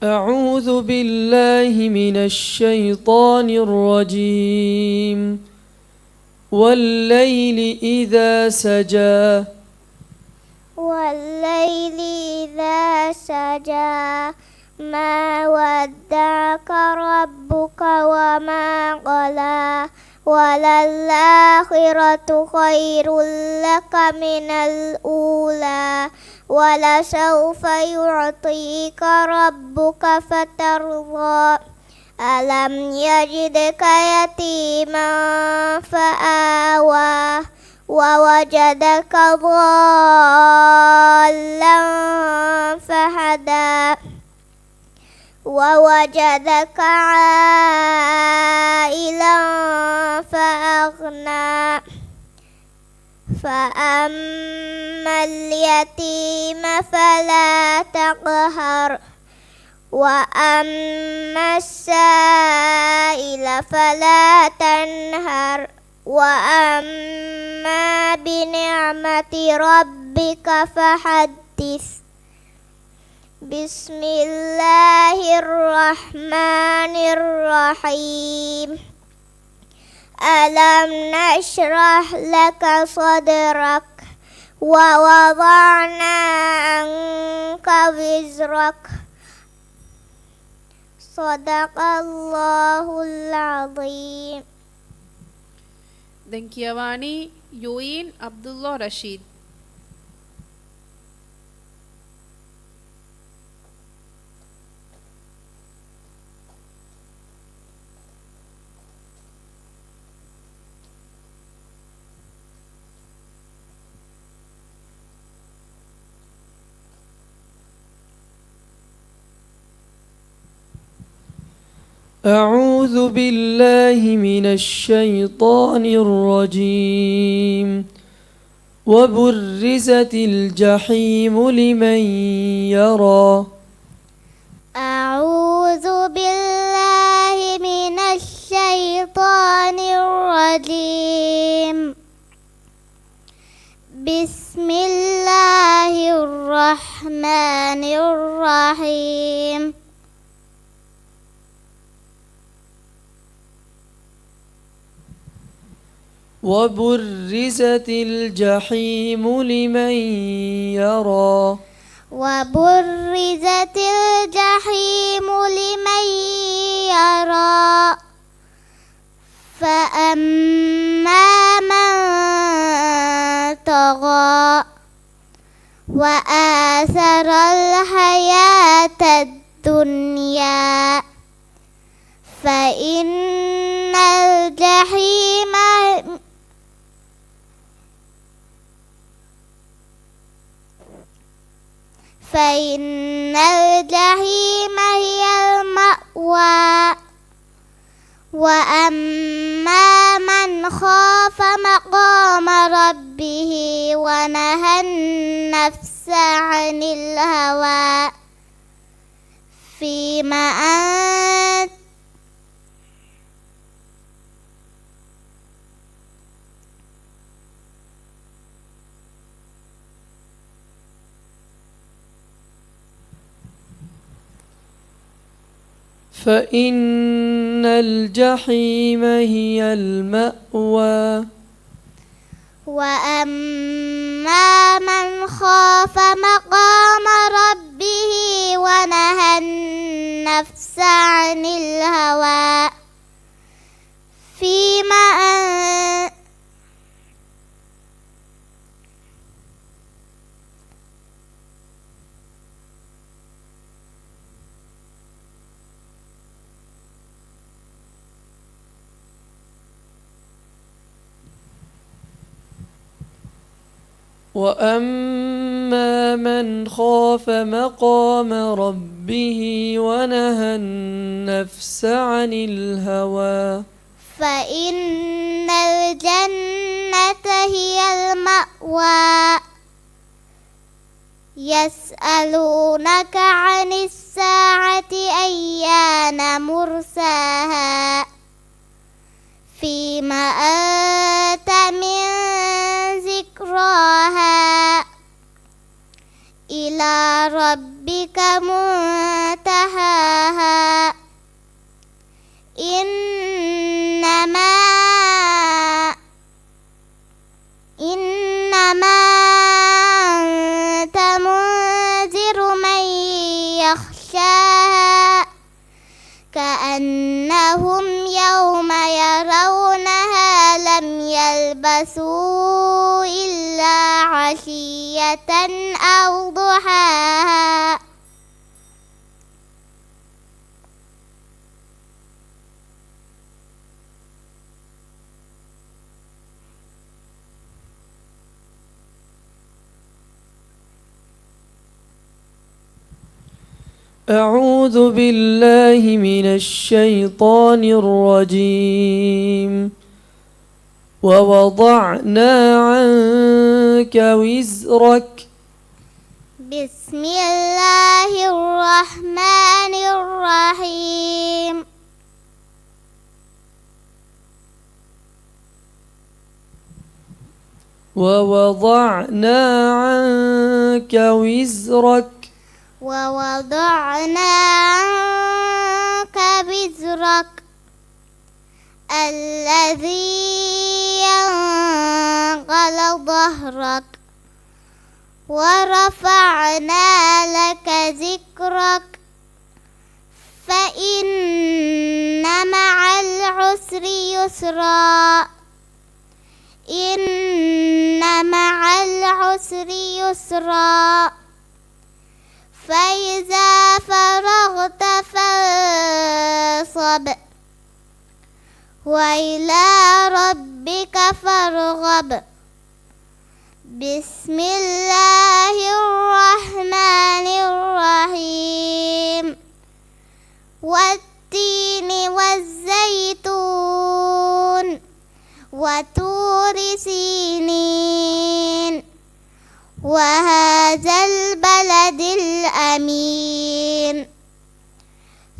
أعوذ بالله من الشيطان الرجيم والليل إذا سجى والليل إذا سجى ما ودعك ربك وما قلى وللآخرة خير لك من الأولى ولسوف يعطيك ربك فترضى ألم يجدك يتيما فآوى ووجدك ضالا فهدى ووجدك عائلا فأغنى فأما اليتيم فلا تقهر وأما السائل فلا تنهر وأما بنعمة ربك فحدث بسم الله الرحمن الرحيم ألم نشرح لك صدرك ووضعنا عنك وزرك صدق الله العظيم. දැන් කියවානි යුයින් අබ්දුල්ලා රෂීද්. أعوذ بالله من الشيطان الرجيم وبرزت الجحيم لمن يرى أعوذ بالله من الشيطان الرجيم بسم الله الرحمن الرحيم وبرزت الجحيم لمن يرى وبرزت الجحيم لمن يرى فأما من طغى وآثر الحياة الدنيا فإن الجحيم هي المأوى وأما من خاف مقام ربه ونهى النفس عن الهوى فيما أنت فإن الجحيم هي المأوى وأما من خاف مقام ربه ونهى النفس عن الهوى فيما أنت وأما من خاف مقام ربه ونهى النفس عن الهوى فإن الجنة هي المأوى يسألونك عن الساعة أيان مرساها فيما أنت من ذكراها إلى ربك منتهاها وهم يوم يرونها لم يلبثوا إلا عشية أو ضحاها. أعوذ بالله من الشيطان الرجيم. ووضعنا عنك وزرك. بسم الله الرحمن الرحيم. ووضعنا عنك وزرك. ووضعنا عنك وزرك الذي ينقل ظهرك ورفعنا لك ذكرك فإن مع العسر يسرا. إن مع العسر يسرا. فإذا فرغت فانصب وإلى ربك فارغب. بسم الله الرحمن الرحيم. والتين والزيتون وطور سينين وهذا البلد الأمين.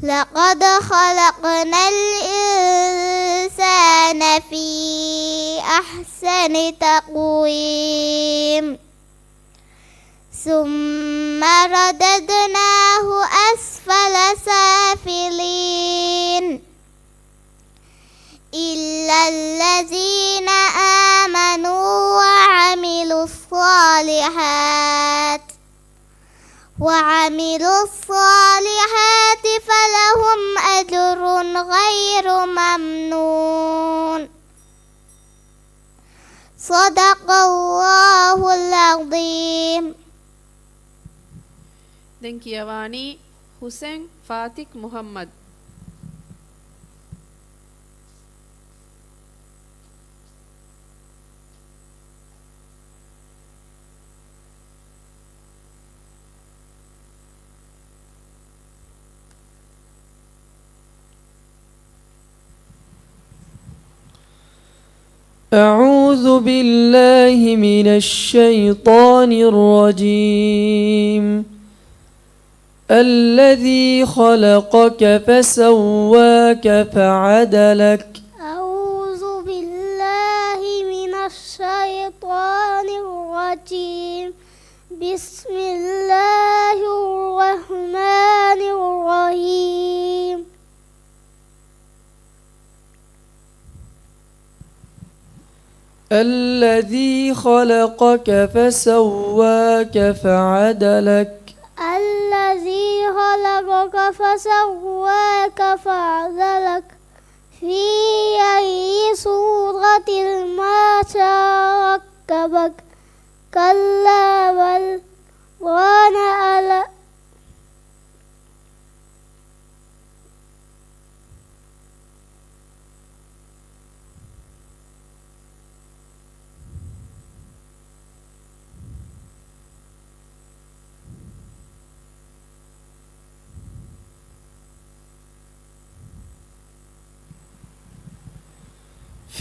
لقد خلقنا الإنسان في أحسن تقويم ثم رددناه أسفل سافلين إلا الذين آمنوا وعملوا الصالحات فلهم أجر غير ممنون. صدق الله العظيم. දැන් කියවානි හුසෙන් ෆාතික් මුහම්මද්. أعوذ بالله من الشيطان الرجيم. الذي خلقك فسواك فعدلك. أعوذ بالله من الشيطان الرجيم. بسم الله الرحمن الرحيم. الذي خلقك فسواك فعدلك. الذي خلقك فسواك فعدلك في أي صورة ما شاء ركبك. كلا بل ران على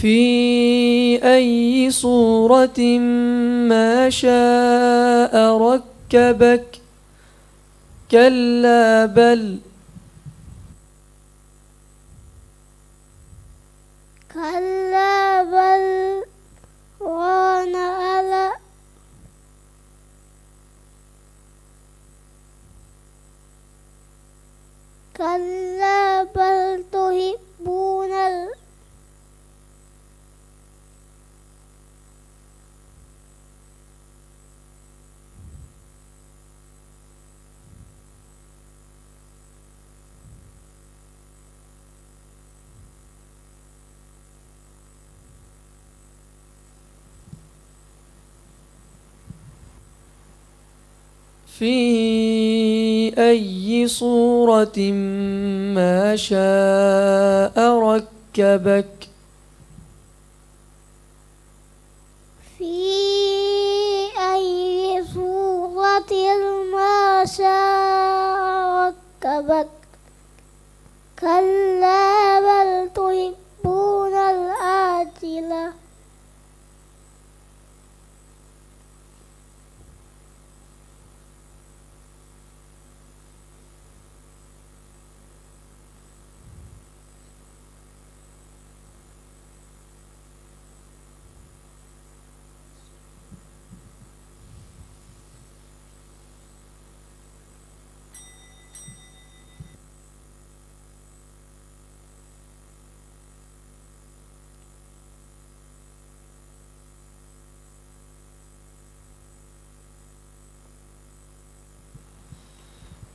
في أي صورة ما شاء ركبك. كلا بل ران على كلا بل تحبون في أي صورة ما شاء ركبك في أي صورة ما شاء ركبك كلا بل تحبون العاجلة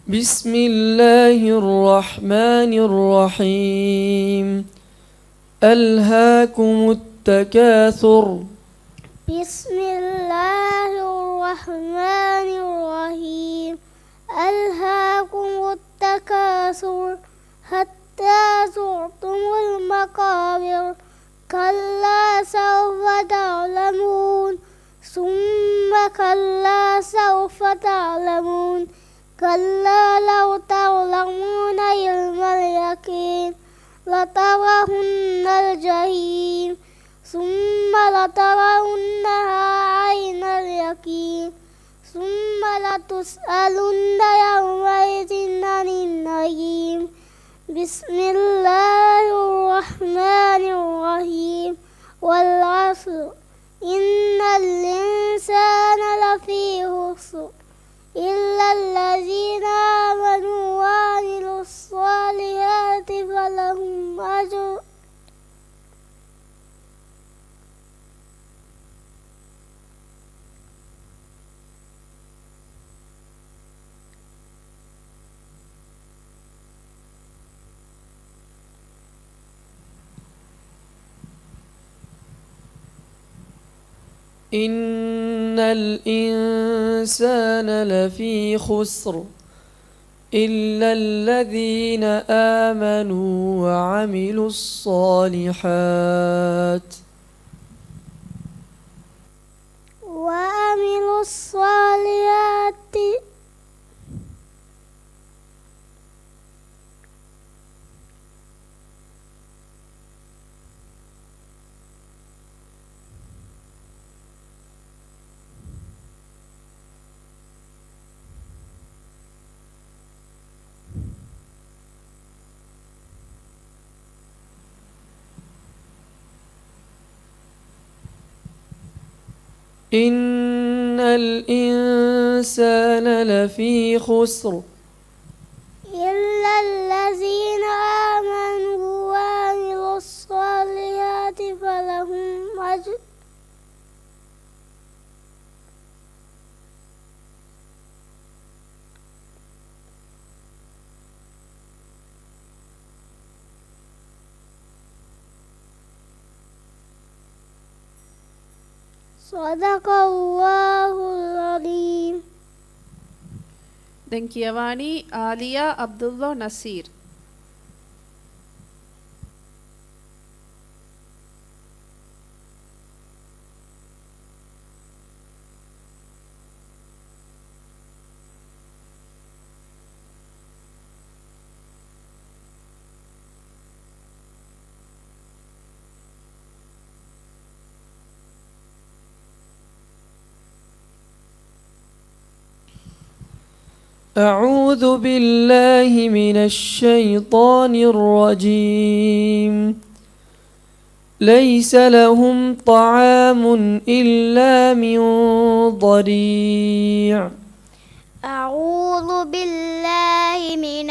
بسم الله الرحمن الرحيم ألهاكم التكاثر بسم الله الرحمن الرحيم ألهاكم التكاثر حتى زرتم المقابر كلا سوف تعلمون ثم كلا سوف تعلمون كلا لو تعلمون علم اليقين لترون الجحيم ثم لترونها عين اليقين ثم لتسألن يومئذ عن النعيم بسم الله الرحمن الرحيم والعصر إن الإنسان لفي خسر إلا الذين آمنوا وعملوا الصالحات فلهم أجر إن الإنسان لفي خسر إلا الذين آمنوا وعملوا الصالحات وعملوا الصالحات إن الإنسان لفي خسر إلا الذين آمنوا وعملوا الصالحات فلهم أجر صدق الله العظيم. දැන් කියවානි ආලියා අබ්දුල්ලා නසීර්. أعوذ بالله من الشيطان الرجيم ليس لهم طعام إلا من ضريع أعوذ بالله من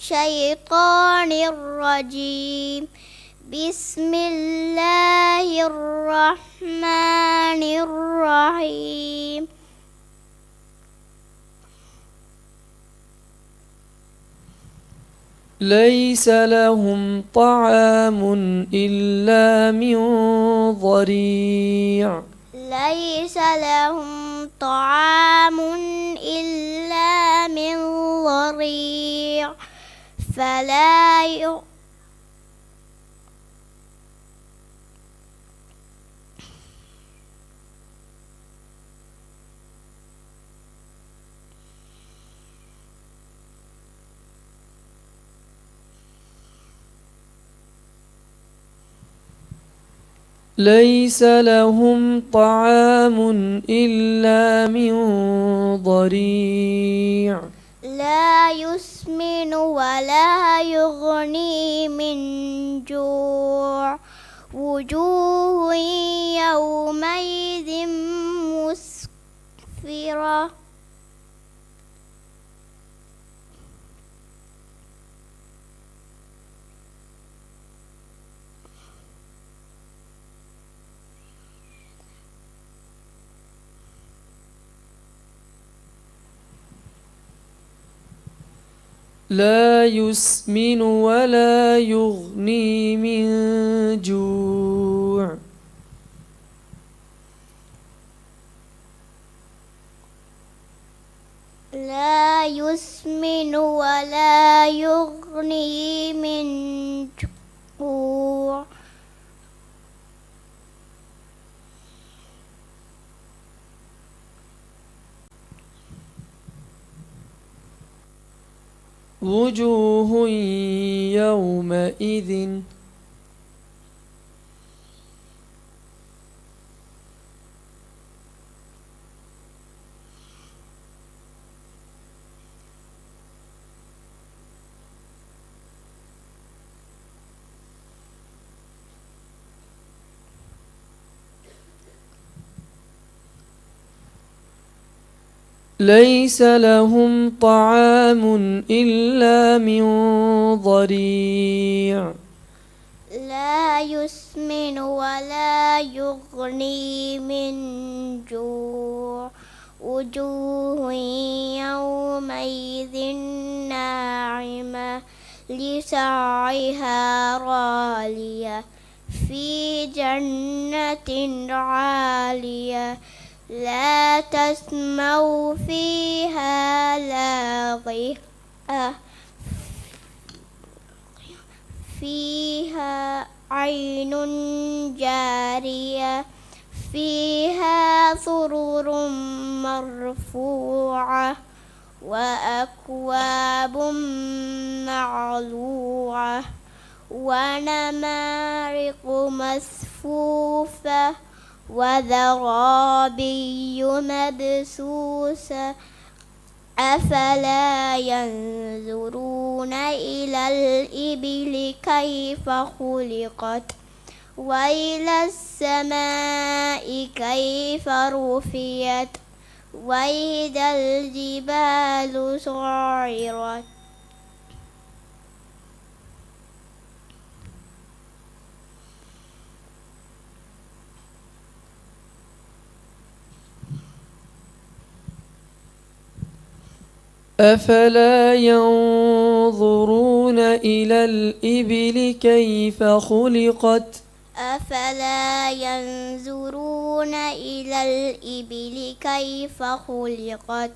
الشيطان الرجيم بسم الله الرحمن الرحيم ليس لهم طعام إلا من ضريع ليس لهم طعام إلا من ضريع فلا ي... ليس لهم طعام إلا من ضريع لا يسمن ولا يغني من جوع وجوه يومئذ مسفرة لا يسمن ولا يغني من جوع لا يسمن ولا يغني من جوع وجوه يومئذ ليس لهم طعام إلا من ضريع لا يسمن ولا يغني من جوع وجوه يومئذ ناعمة لسعيها راضية في جنة عالية لا تسمع فيها لاغية فيها عين جارية فيها سرر مرفوعة وأكواب معلوعة ونمارق مصفوفة وزرابي مبثوثة أفلا ينظرون إلى الإبل كيف خلقت وإلى السماء كيف رفعت وإذا الجبال سعرت أفلا ينظرون إلى الإبل كيف خلقت أفلا ينظرون إلى الإبل كيف خلقت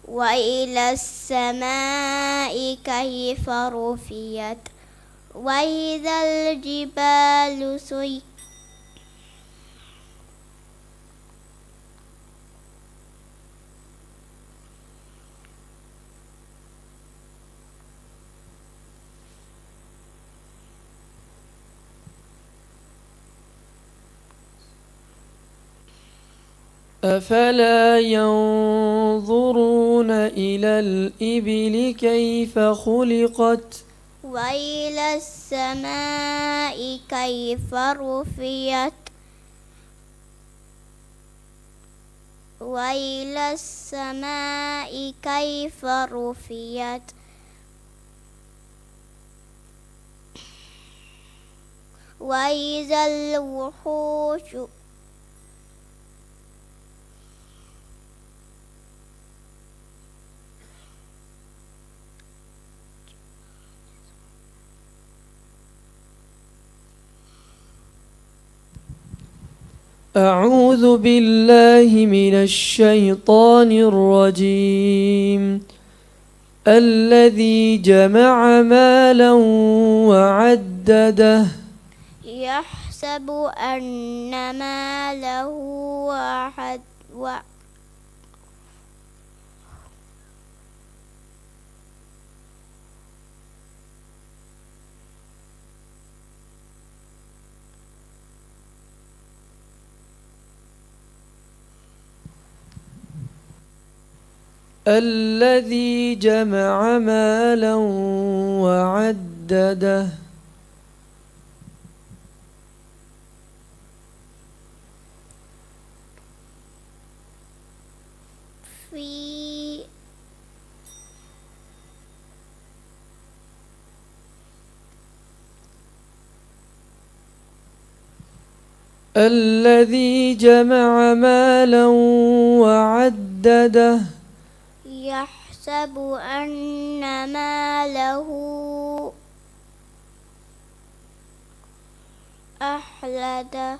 وإلى السماء كيف رفعت وإذا الجبال سيرت أفلا ينظرون إلى الإبل كيف خلقت وإلى السماء كيف رفعت وإلى السماء كيف رفعت وإذا الوحوش أعوذ بالله من الشيطان الرجيم الذي جمع مالا وعدده يحسب أن ماله الذي جمع مالا وعدده في الذي جمع مالا وعدده يحسب أن ماله أخلده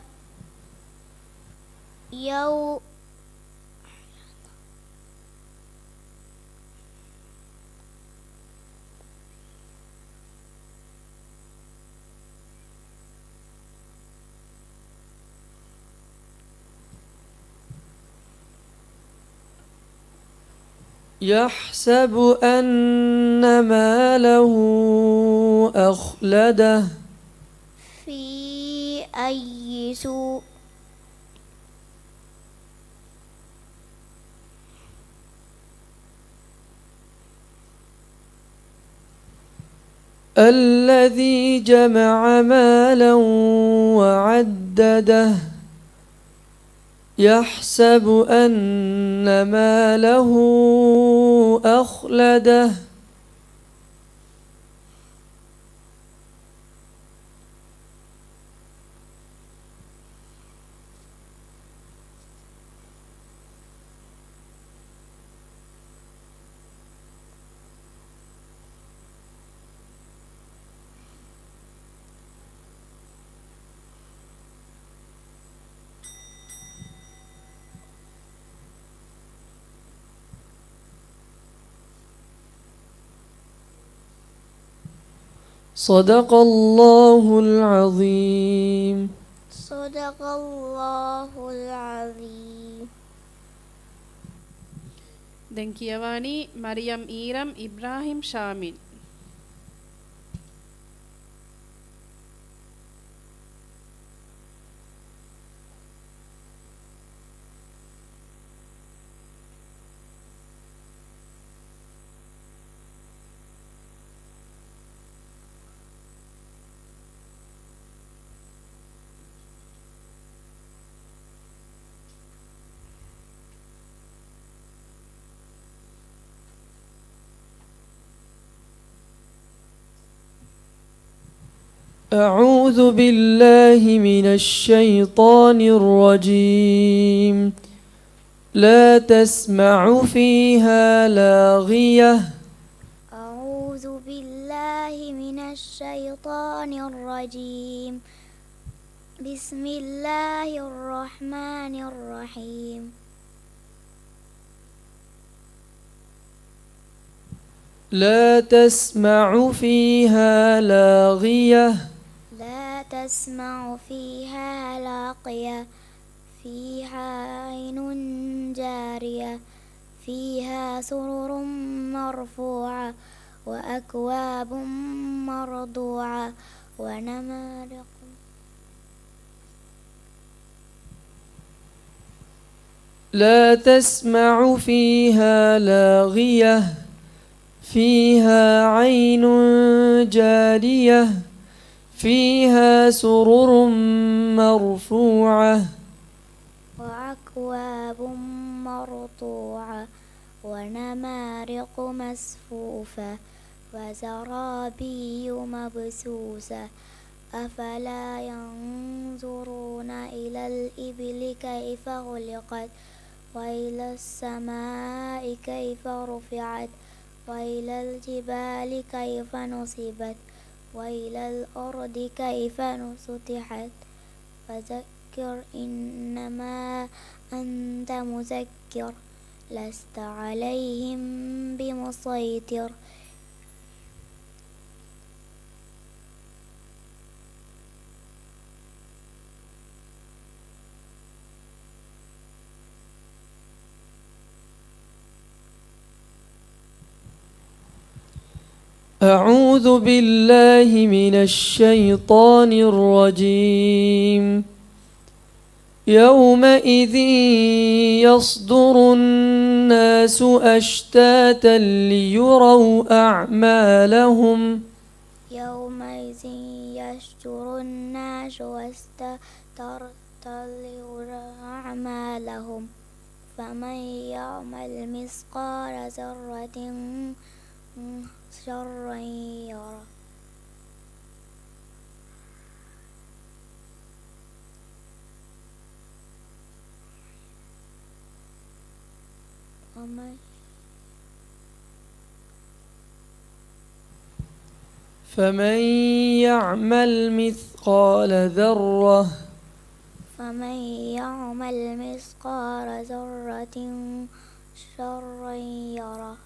يحسب أن ماله أخلده في أي سوء الذي جمع مالا وعدده يحسب أن ماله أخلده صدق الله العظيم. صدق الله العظيم. දැන් කියවani මරියම් ඊරම් ඉබ්‍රාහිම් ශාමිල්. أعوذ بالله من الشيطان الرجيم لا تسمع فيها لاغية أعوذ بالله من الشيطان الرجيم. بسم الله الرحمن الرحيم. لا تسمع فيها لاغية لا تسمع فيها لاغية فيها عين جارية فيها سرر مرفوعة وأكواب مرضوعة ونمارق. لا تسمع فيها لاغية فيها عين جارية فيها سرر مرفوعة وأكواب مرضوعة ونمارق مصفوفة وزرابي مبثوثة. أفلا ينظرون إلى الإبل كيف خلقت وإلى السماء كيف رفعت وإلى الجبال كيف نصبت وإلى الأرض كيف سطحت فذكر إنما أنت مذكر لست عليهم بمسيطر أعوذ بالله من الشيطان الرجيم يومئذ يصدر الناس أشتاتا ليروا أعمالهم يومئذ يشجر الناس واستطلعوا أعمالهم فمن يعمل مثقال ذرة شرا يره فمن يعمل مثقال ذرة فمن يعمل مثقال ذرة شرا يره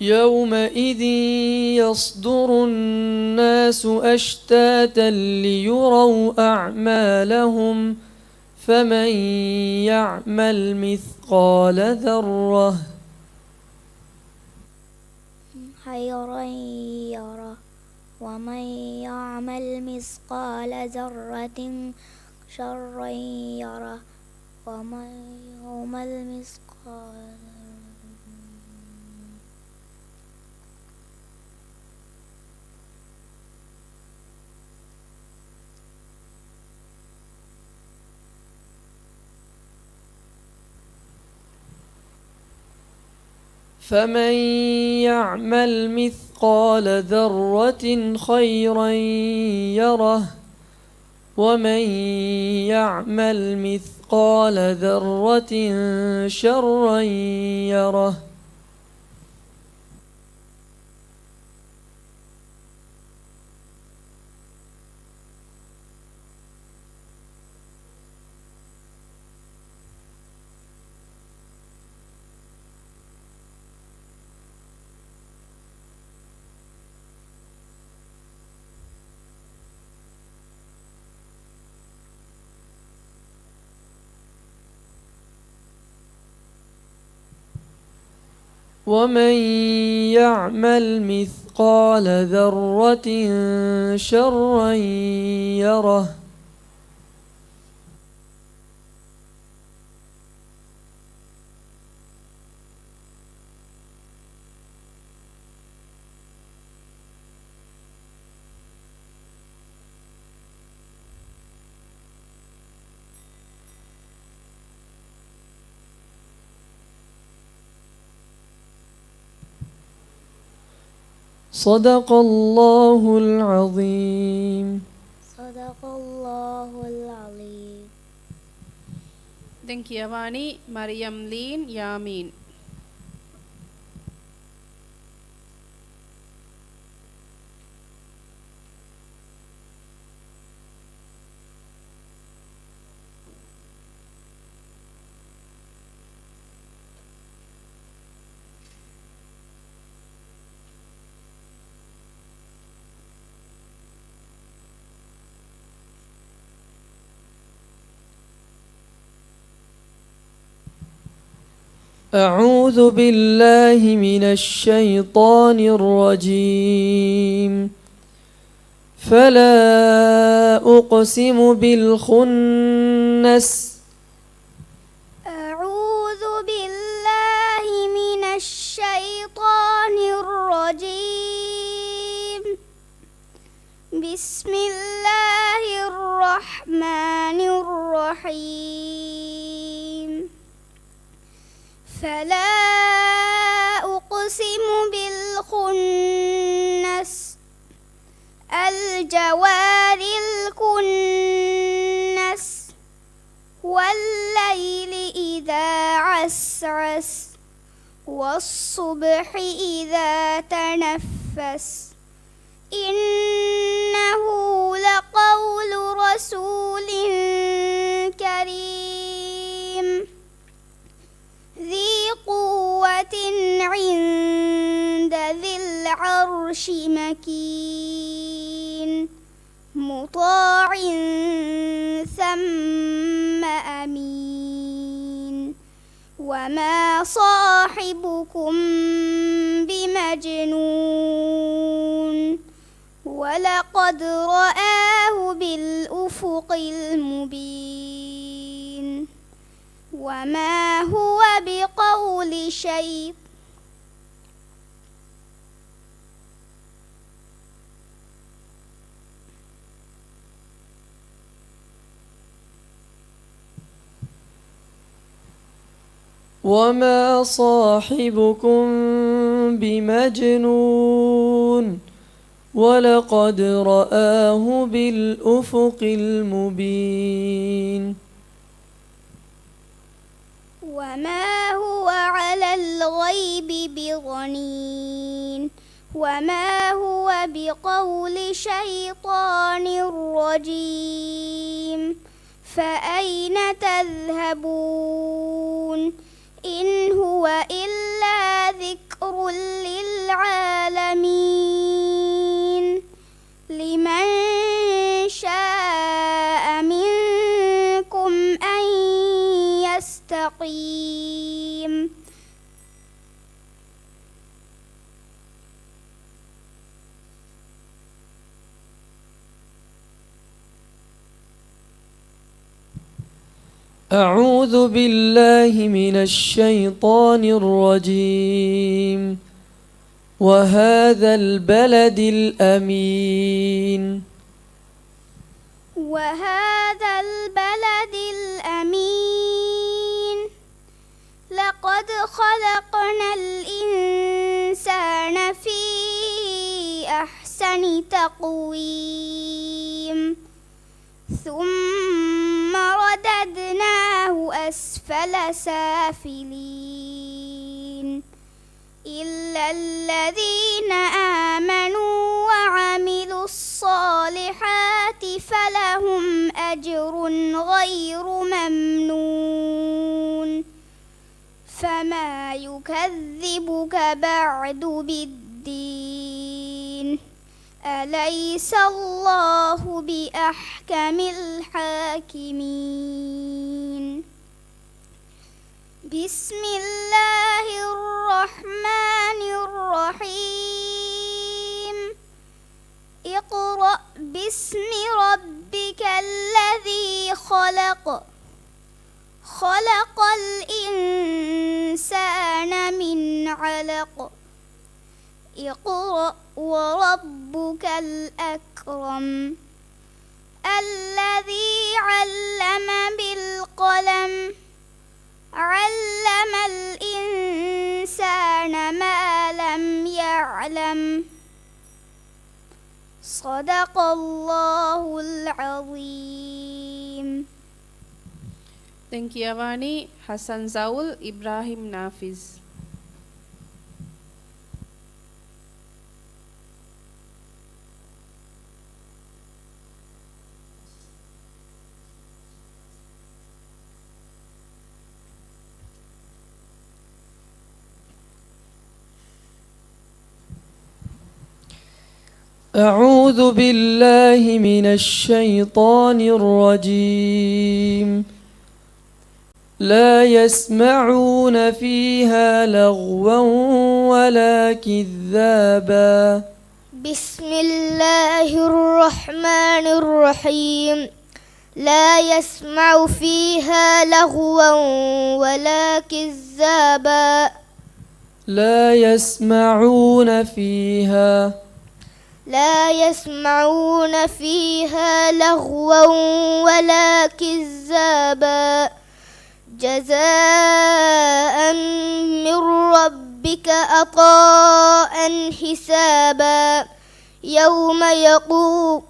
يومئذ يصدر الناس أشتاتا ليروا أعمالهم فمن يعمل مثقال ذرة خيرا يره ومن يعمل مثقال ذرة شرا يره ومن يعمل مثقال فمن يعمل مثقال ذرة خيرا يره ومن يعمل مثقال ذرة شرا يره ومن يعمل مثقال ذرة شرا يره صدق الله العظيم. صدق الله العظيم. Then Kiyavani, Mariam Leen, Yamin. أعوذ بالله من الشيطان الرجيم. فلا أقسم بالخنس. أعوذ بالله من الشيطان الرجيم. بسم الله الرحمن الرحيم. فلا أقسم بالخنس الجوار الكنس عبس والصبح إذا تنفس إنه لقول رسول كريم ذي قوة عند ذي العرش مكين مطاع ثم أمين وما صاحبكم بمجنون ولقد رآه بالأفق المبين وما هو بقول شيء وما صاحبكم بمجنون ولقد رآه بالأفق المبين وما هو على الغيب بضنين وما هو بقول شيطان رجيم فأين تذهبون إن هو إلا ذكر للعالمين لمن شاء منكم أن يستقيم أعوذ بالله من الشيطان الرجيم وهذا البلد الأمين وهذا البلد الأمين لقد خلقنا الإنسان في أحسن تقويم ثم رددناه أسفل سافلين إلا الذين آمنوا وعملوا الصالحات فلهم أجر غير ممنون فما يكذبك بعد بالدين أليس الله بأحكم الحاكمين بسم الله الرحمن الرحيم اقرأ باسم ربك الذي خلق خلق الإنسان من علق اقرأ وربك الأكرم الذي علم بالقلم علم الإنسان ما لم يعلم صدق الله العظيم. Thank you Avani, Hassan Zaul, Ibrahim Nafiz. أعوذ بالله من الشيطان الرجيم لا يسمعون فيها لغوا ولا كذابا بسم الله الرحمن الرحيم لا يسمع فيها لغوا ولا كذابا لا يسمعون فيها لغوا ولا كذابا جزاء من ربك عطاء حسابا يوم يقوم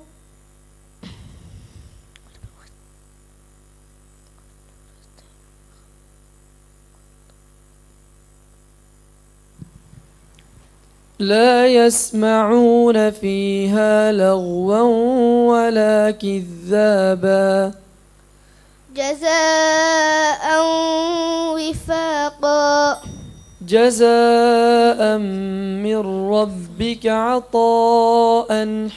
لا يسمعون فيها لغوا ولا كذابا جزاء وفاقا جزاء من ربك عطاء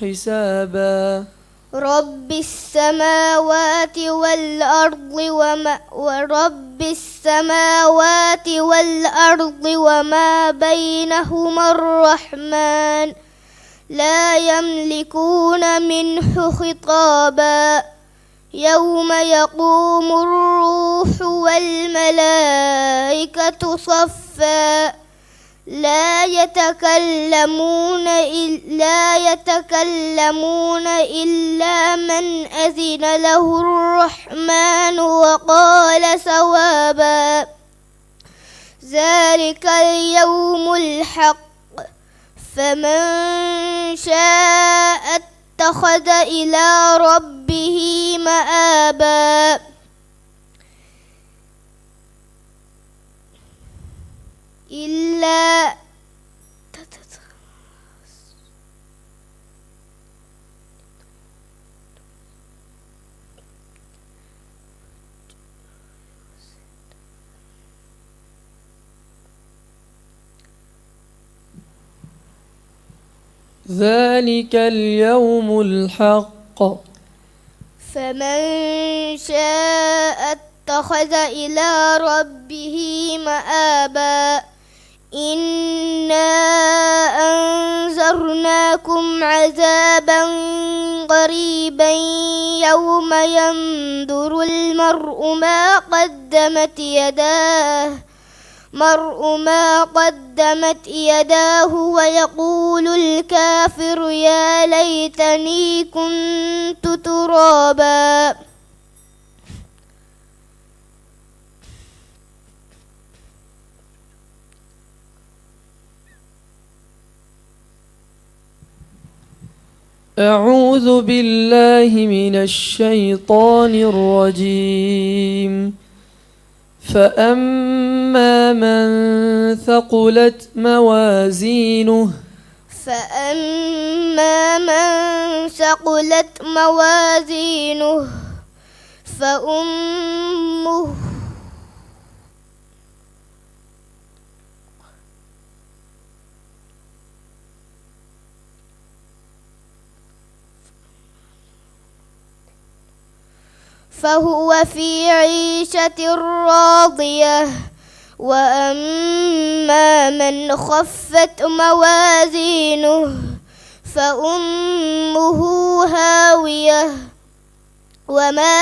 حسابا رب السماوات وما بينهما الرحمن لا يملكون منه خطابا يوم يقوم الروح والملائكة صفا لا يتكلمون إلا من أذن له الرحمن وقال صوابا ذلك اليوم الحق فمن شاء اتخذ إلى ربه مآبا إلا ذلك اليوم الحق فمن شاء اتخذ إلى ربه مآبا إنا أنذرناكم عذابا قريبا يوم ينظر المرء ما قدمت يداه ويقول الكافر يا ليتني كنت ترابا أعوذ بالله من الشيطان الرجيم فأما من ثقلت موازينه فأمه فهو في عيشة راضية وأما من خفت موازينه فأمه هاوية وما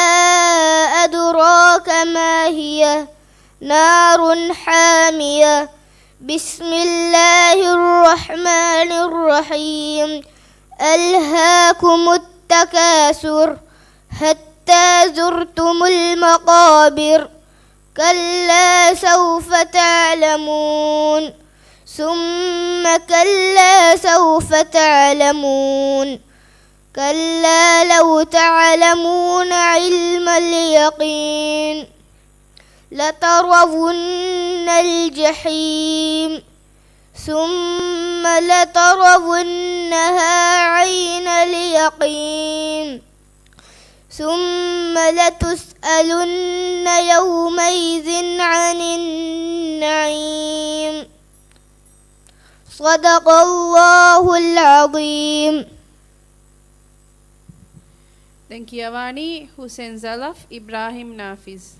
أدراك ما هي نار حامية بسم الله الرحمن الرحيم ألهاكم التكاثر حتى زرتم المقابر كلا سوف تعلمون ثم كلا سوف تعلمون كلا لو تعلمون علم اليقين لترون الجحيم ثم لترونها عين اليقين ثم لتسألن يومئذ عن النعيم صدق الله العظيم. Then Kiyawani Hussein Zalaf Ibrahim Nafiz.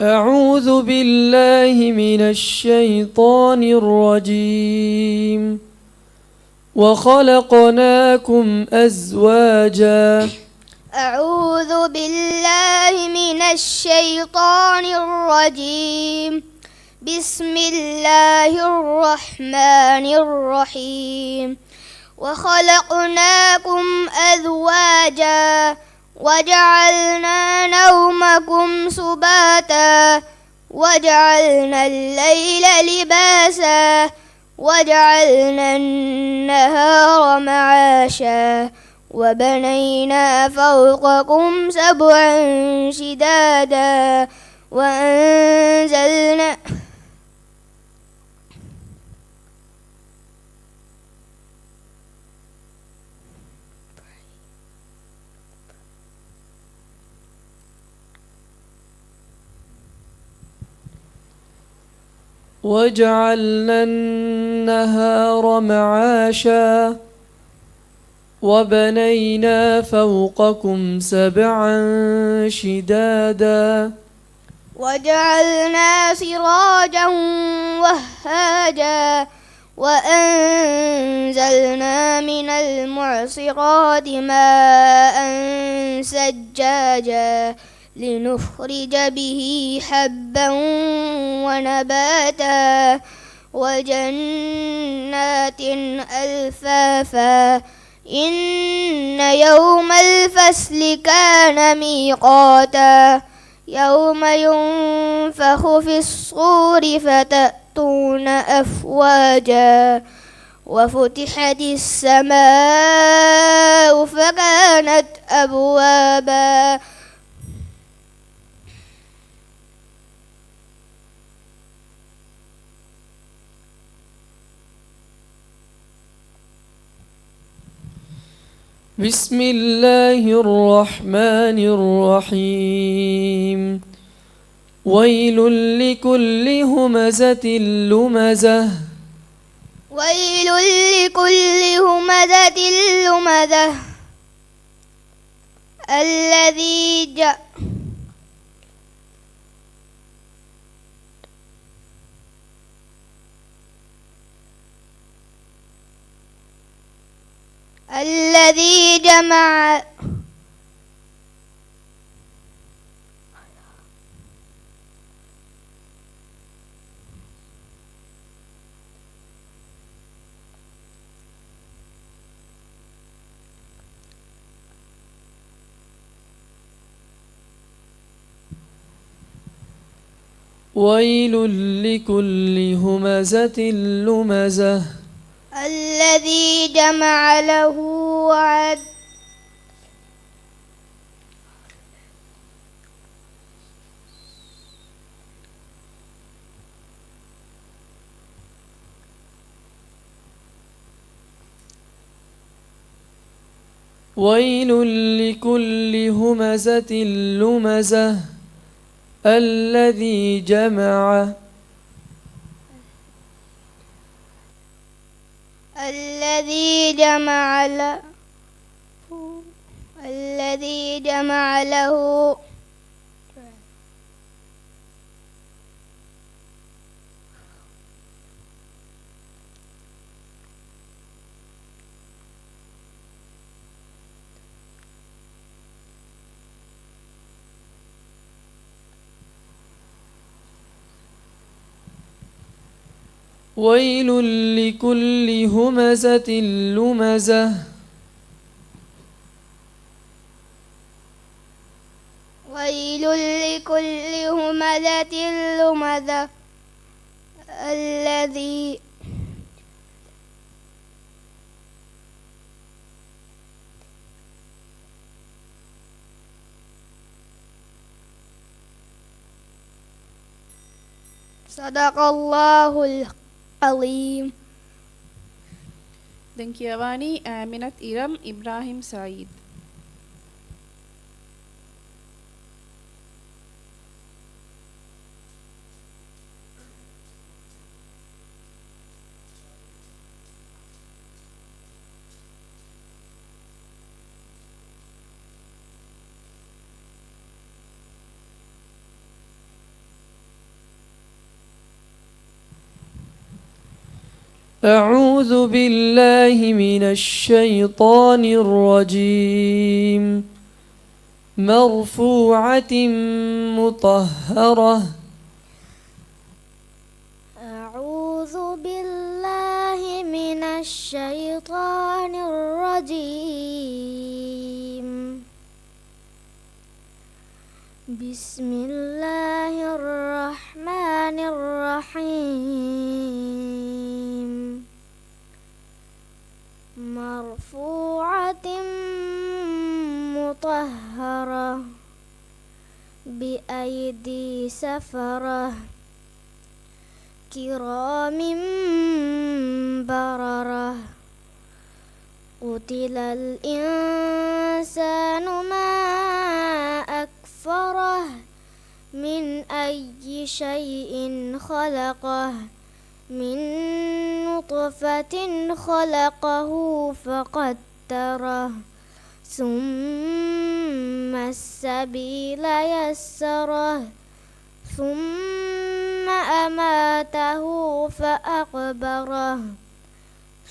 أعوذ بالله من الشيطان الرجيم وخلقناكم أزواجا أعوذ بالله من الشيطان الرجيم بسم الله الرحمن الرحيم وخلقناكم أزواجا وجعلنا نومكم سباتا وجعلنا الليل لباسا وجعلنا النهار معاشا وبنينا فوقكم سبعا شدادا وأنزلنا وجعلنا النهار معاشا وبنينا فوقكم سبعا شدادا وجعلنا سراجا وهاجا وأنزلنا من المعصرات ماء سجاجا لنخرج به حبا ونباتا وجنات ألفافا إن يوم الفصل كان ميقاتا يوم ينفخ في الصور فتأتون أفواجا وفتحت السماء فكانت أبوابا بسم الله الرحمن الرحيم ويل لكل همزة لمزة ويل لكل همزة لمزة الذي جمع ويل لكل همزة لمزة الذي جمع له وعد ويل لكل همزة لمزة الذي جمع له ويل لكل همزة لمزة ويل لكل همزة لمزة الذي صدق الله العظيم. Dengkiawani Aminat Iram Ibrahim Said. أعوذ بالله من الشيطان الرجيم مرفوعة مطهرة أعوذ بالله من الشيطان الرجيم بسم الله الرحمن مطهرة بأيدي سفرة كرام بررة قتل الإنسان ما أكفره من أي شيء خلقه من نطفة خلقه فقدره ثم السبيل يسره ثم أماته فأقبره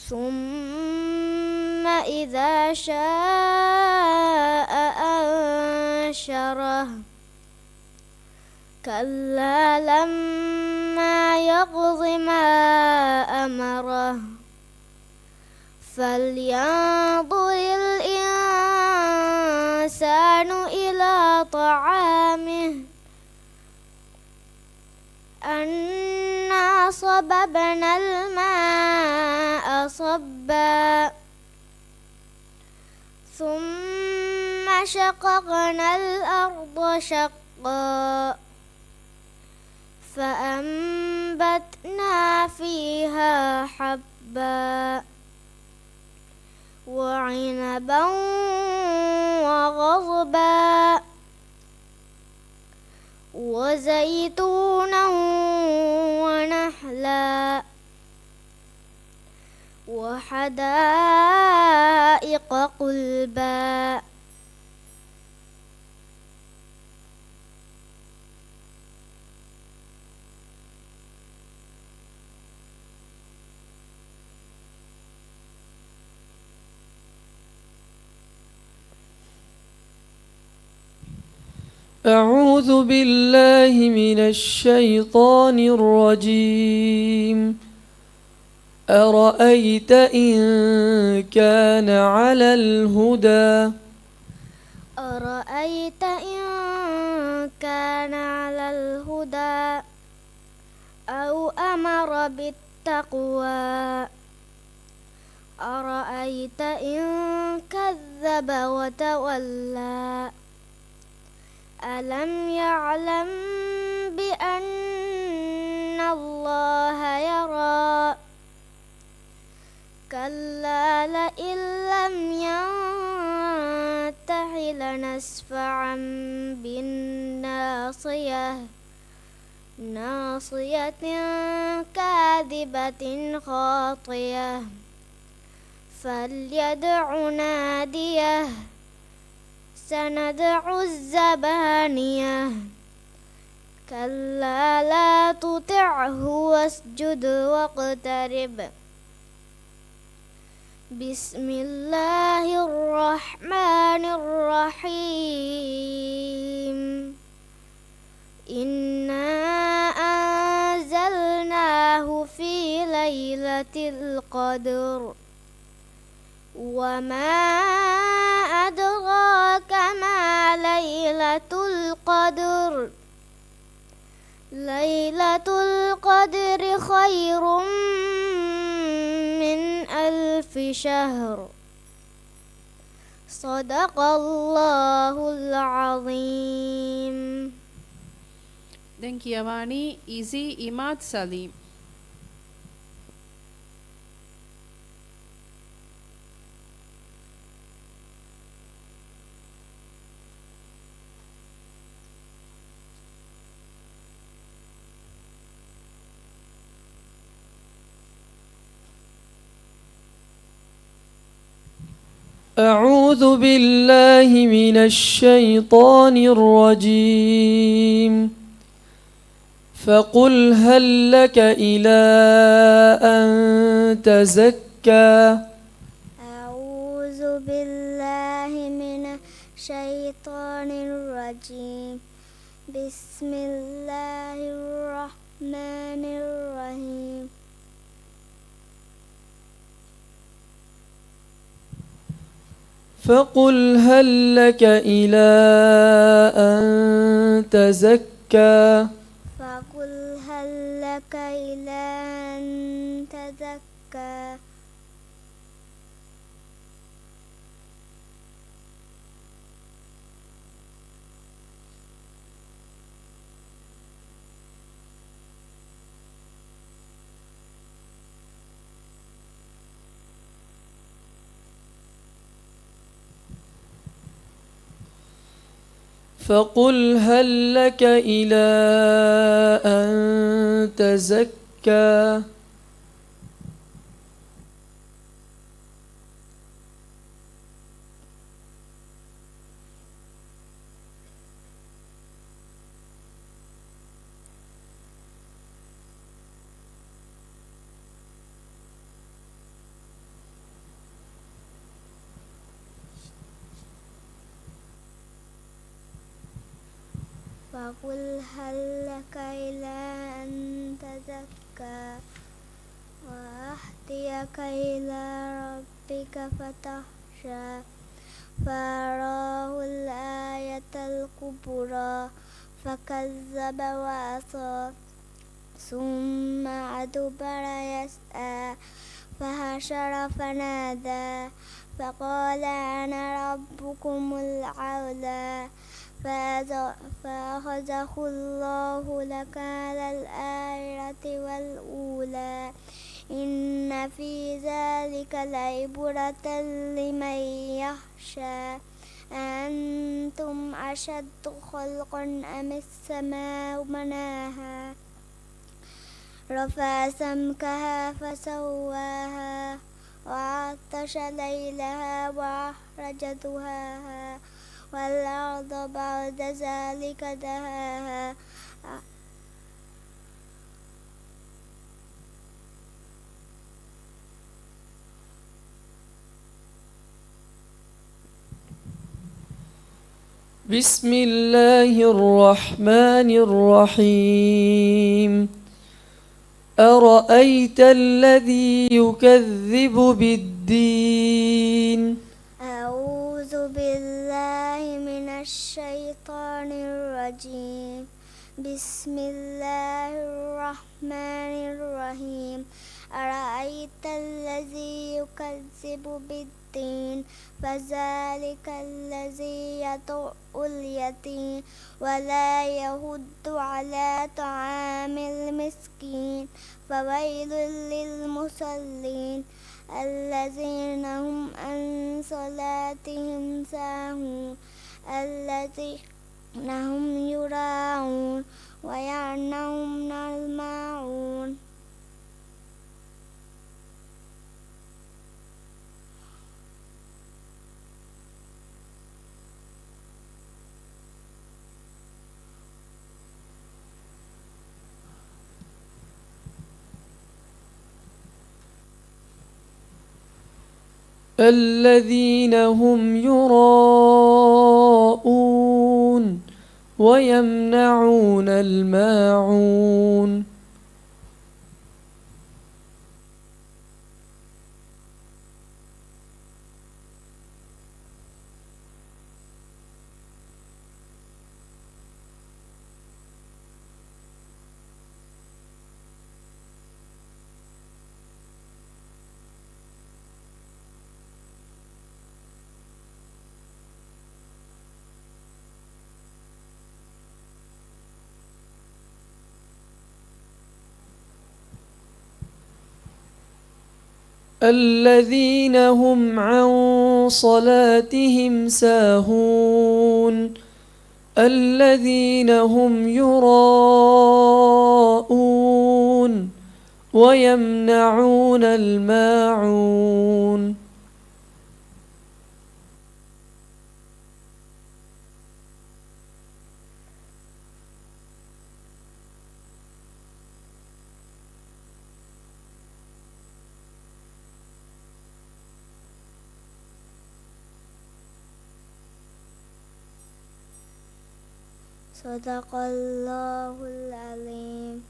ثم إذا شاء أنشره كلا لما يقض ما أمره فلينظر الإنسان إلى طعامه أنا صببنا الماء صبا ثم شققنا الأرض شقا فأنبتنا فيها حبا وعنبا وغضبا وزيتونا ونحلا وحدائق قلبا أعوذ بالله من الشيطان الرجيم أرأيت إن كان على الهدى أرأيت إن كان على الهدى أو أمر بالتقوى أرأيت إن كذب وتولى ألم يعلم بأن الله يرى كلا لئن لم ينته لنسفعا بالناصية ناصية كاذبة خاطية فليدع ناديه سندع الزبانية كلا لا تطعه واسجد واقترب بسم الله الرحمن الرحيم إنا أنزلناه في ليلة القدر وما أدراك ما ليلة القدر ليلة القدر خير من 1000 شهر صدق الله العظيم. දැන් කියවානි ඉසි ඉමාත් සලීම්. أعوذ بالله من الشيطان الرجيم فقل هل لك إلى أن تزكى أعوذ بالله من الشيطان الرجيم بسم الله الرحمن الرحيم فقل هل لك إلى أن تزكى فقل هل لك إلى أن تزكى فقل هل لك إلى أن تزكى فقل هل لك إلى أن تزكى وأهديك إلى ربك فتخشى فأراه الآية الكبرى فكذب وعصى ثم أدبر يسعى فحشر فنادى فقال أنا ربكم الأعلى فأخذه الله نكال الآخرة والأولى إن في ذلك لعبرة لمن يخشى أنتم أشد خلقا أم السماء بناها رفع سمكها فسواها وعطش ليلها وأخرج ضحاها والأرض بعد ذلك دهاها بسم الله الرحمن الرحيم أرأيت الذي يكذب بالدين أعوذ بالله من الشيطان الرجيم بسم الله الرحمن الرحيم أرأيت الذي يكذب بالدين فذلك الذي يدع اليتيم ولا يحض على طعام المسكين فويل للمصلين الذين هم عن صلاتهم ساهون الذين هم يراءون ويمنعون الماعون الذين هم يراءون ويمنعون الماعون الذين هم عن صلاتهم ساهون الذين هم يراءون ويمنعون الماعون صدق الله العظيم.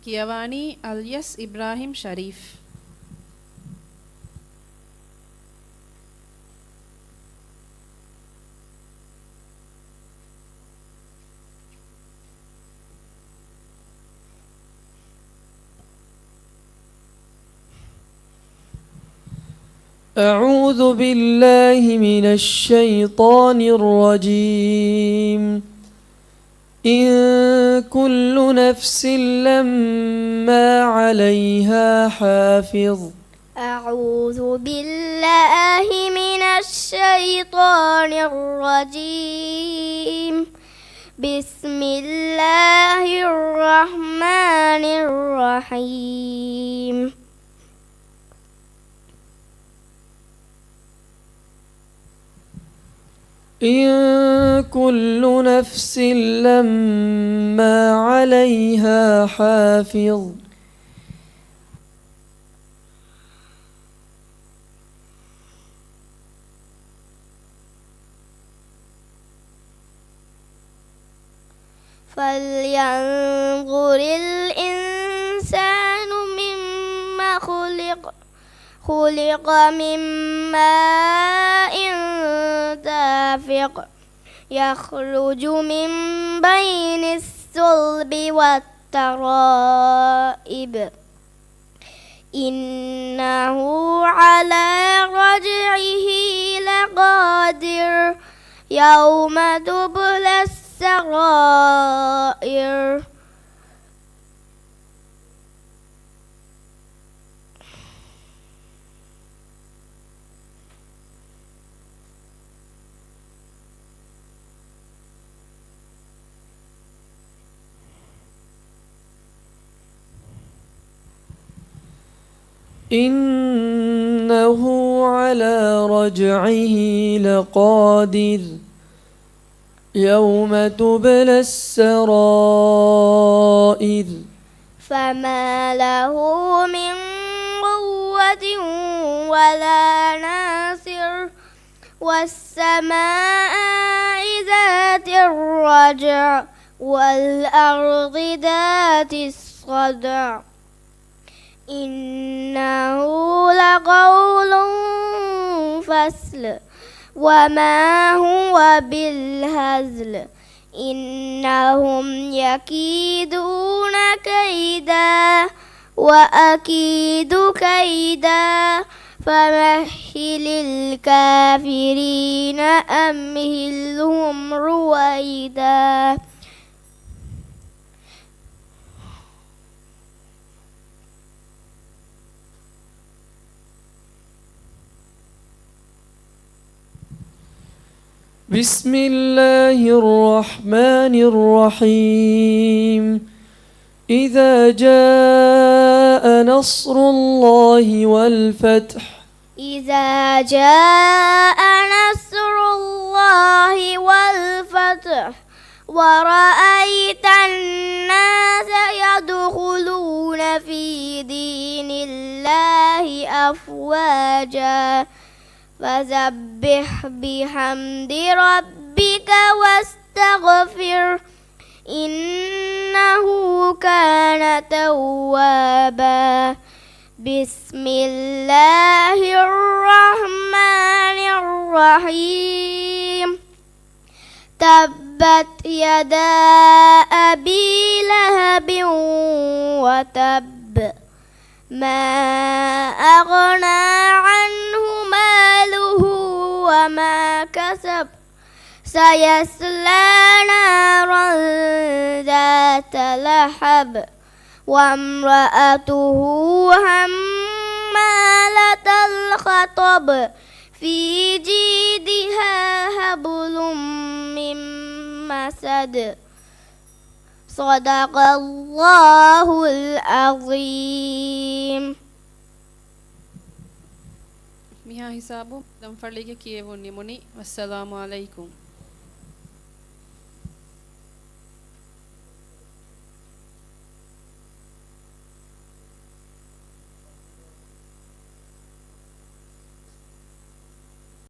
කියවානි අල්යස් ඉබ්‍රාහිම් ශරීෆ්. أعوذ بالله من الشيطان الرجيم إن كل نفس لما عليها حافظ أعوذ بالله من الشيطان الشيطان الرجيم بسم الله الرحمن الرحيم إن كل نفس لما عليها حافظ فلينظر الإنسان مما خلق من ماء دافق يخرج من بين الصلب والترائب إنه على رجعه لقادر يوم تبلى السرائر إنه على رجعه لقادر يوم تبلى السرائر فما له من قوة ولا ناصر والسماء ذات الرجع والأرض ذات الصدع إنه لقول فصل وما هو بالهزل إنهم يكيدون كيدا وأكيد كيدا فمهل الكافرين أمهلهم رويدا بسم الله الرحمن الرحيم إذا جاء نصر الله والفتح إذا جاء نصر الله والفتح ورأيت الناس يدخلون في دين الله أفواجا فسبح بحمد ربك واستغفر إنه كان توابا بسم الله الرحمن الرحيم تبت يدا أبي لهب وتب ما أغنى عنه ماله وما كسب سيصلى نارا ذات لهب وامرأته حمالة الحطب في جيدها حبل من مسد صدق الله العظيم මිහා හිසාබු දම් ෆර්ලිගේ කියවුන්නේ මුනි වස්සලාමු අලයිකුම්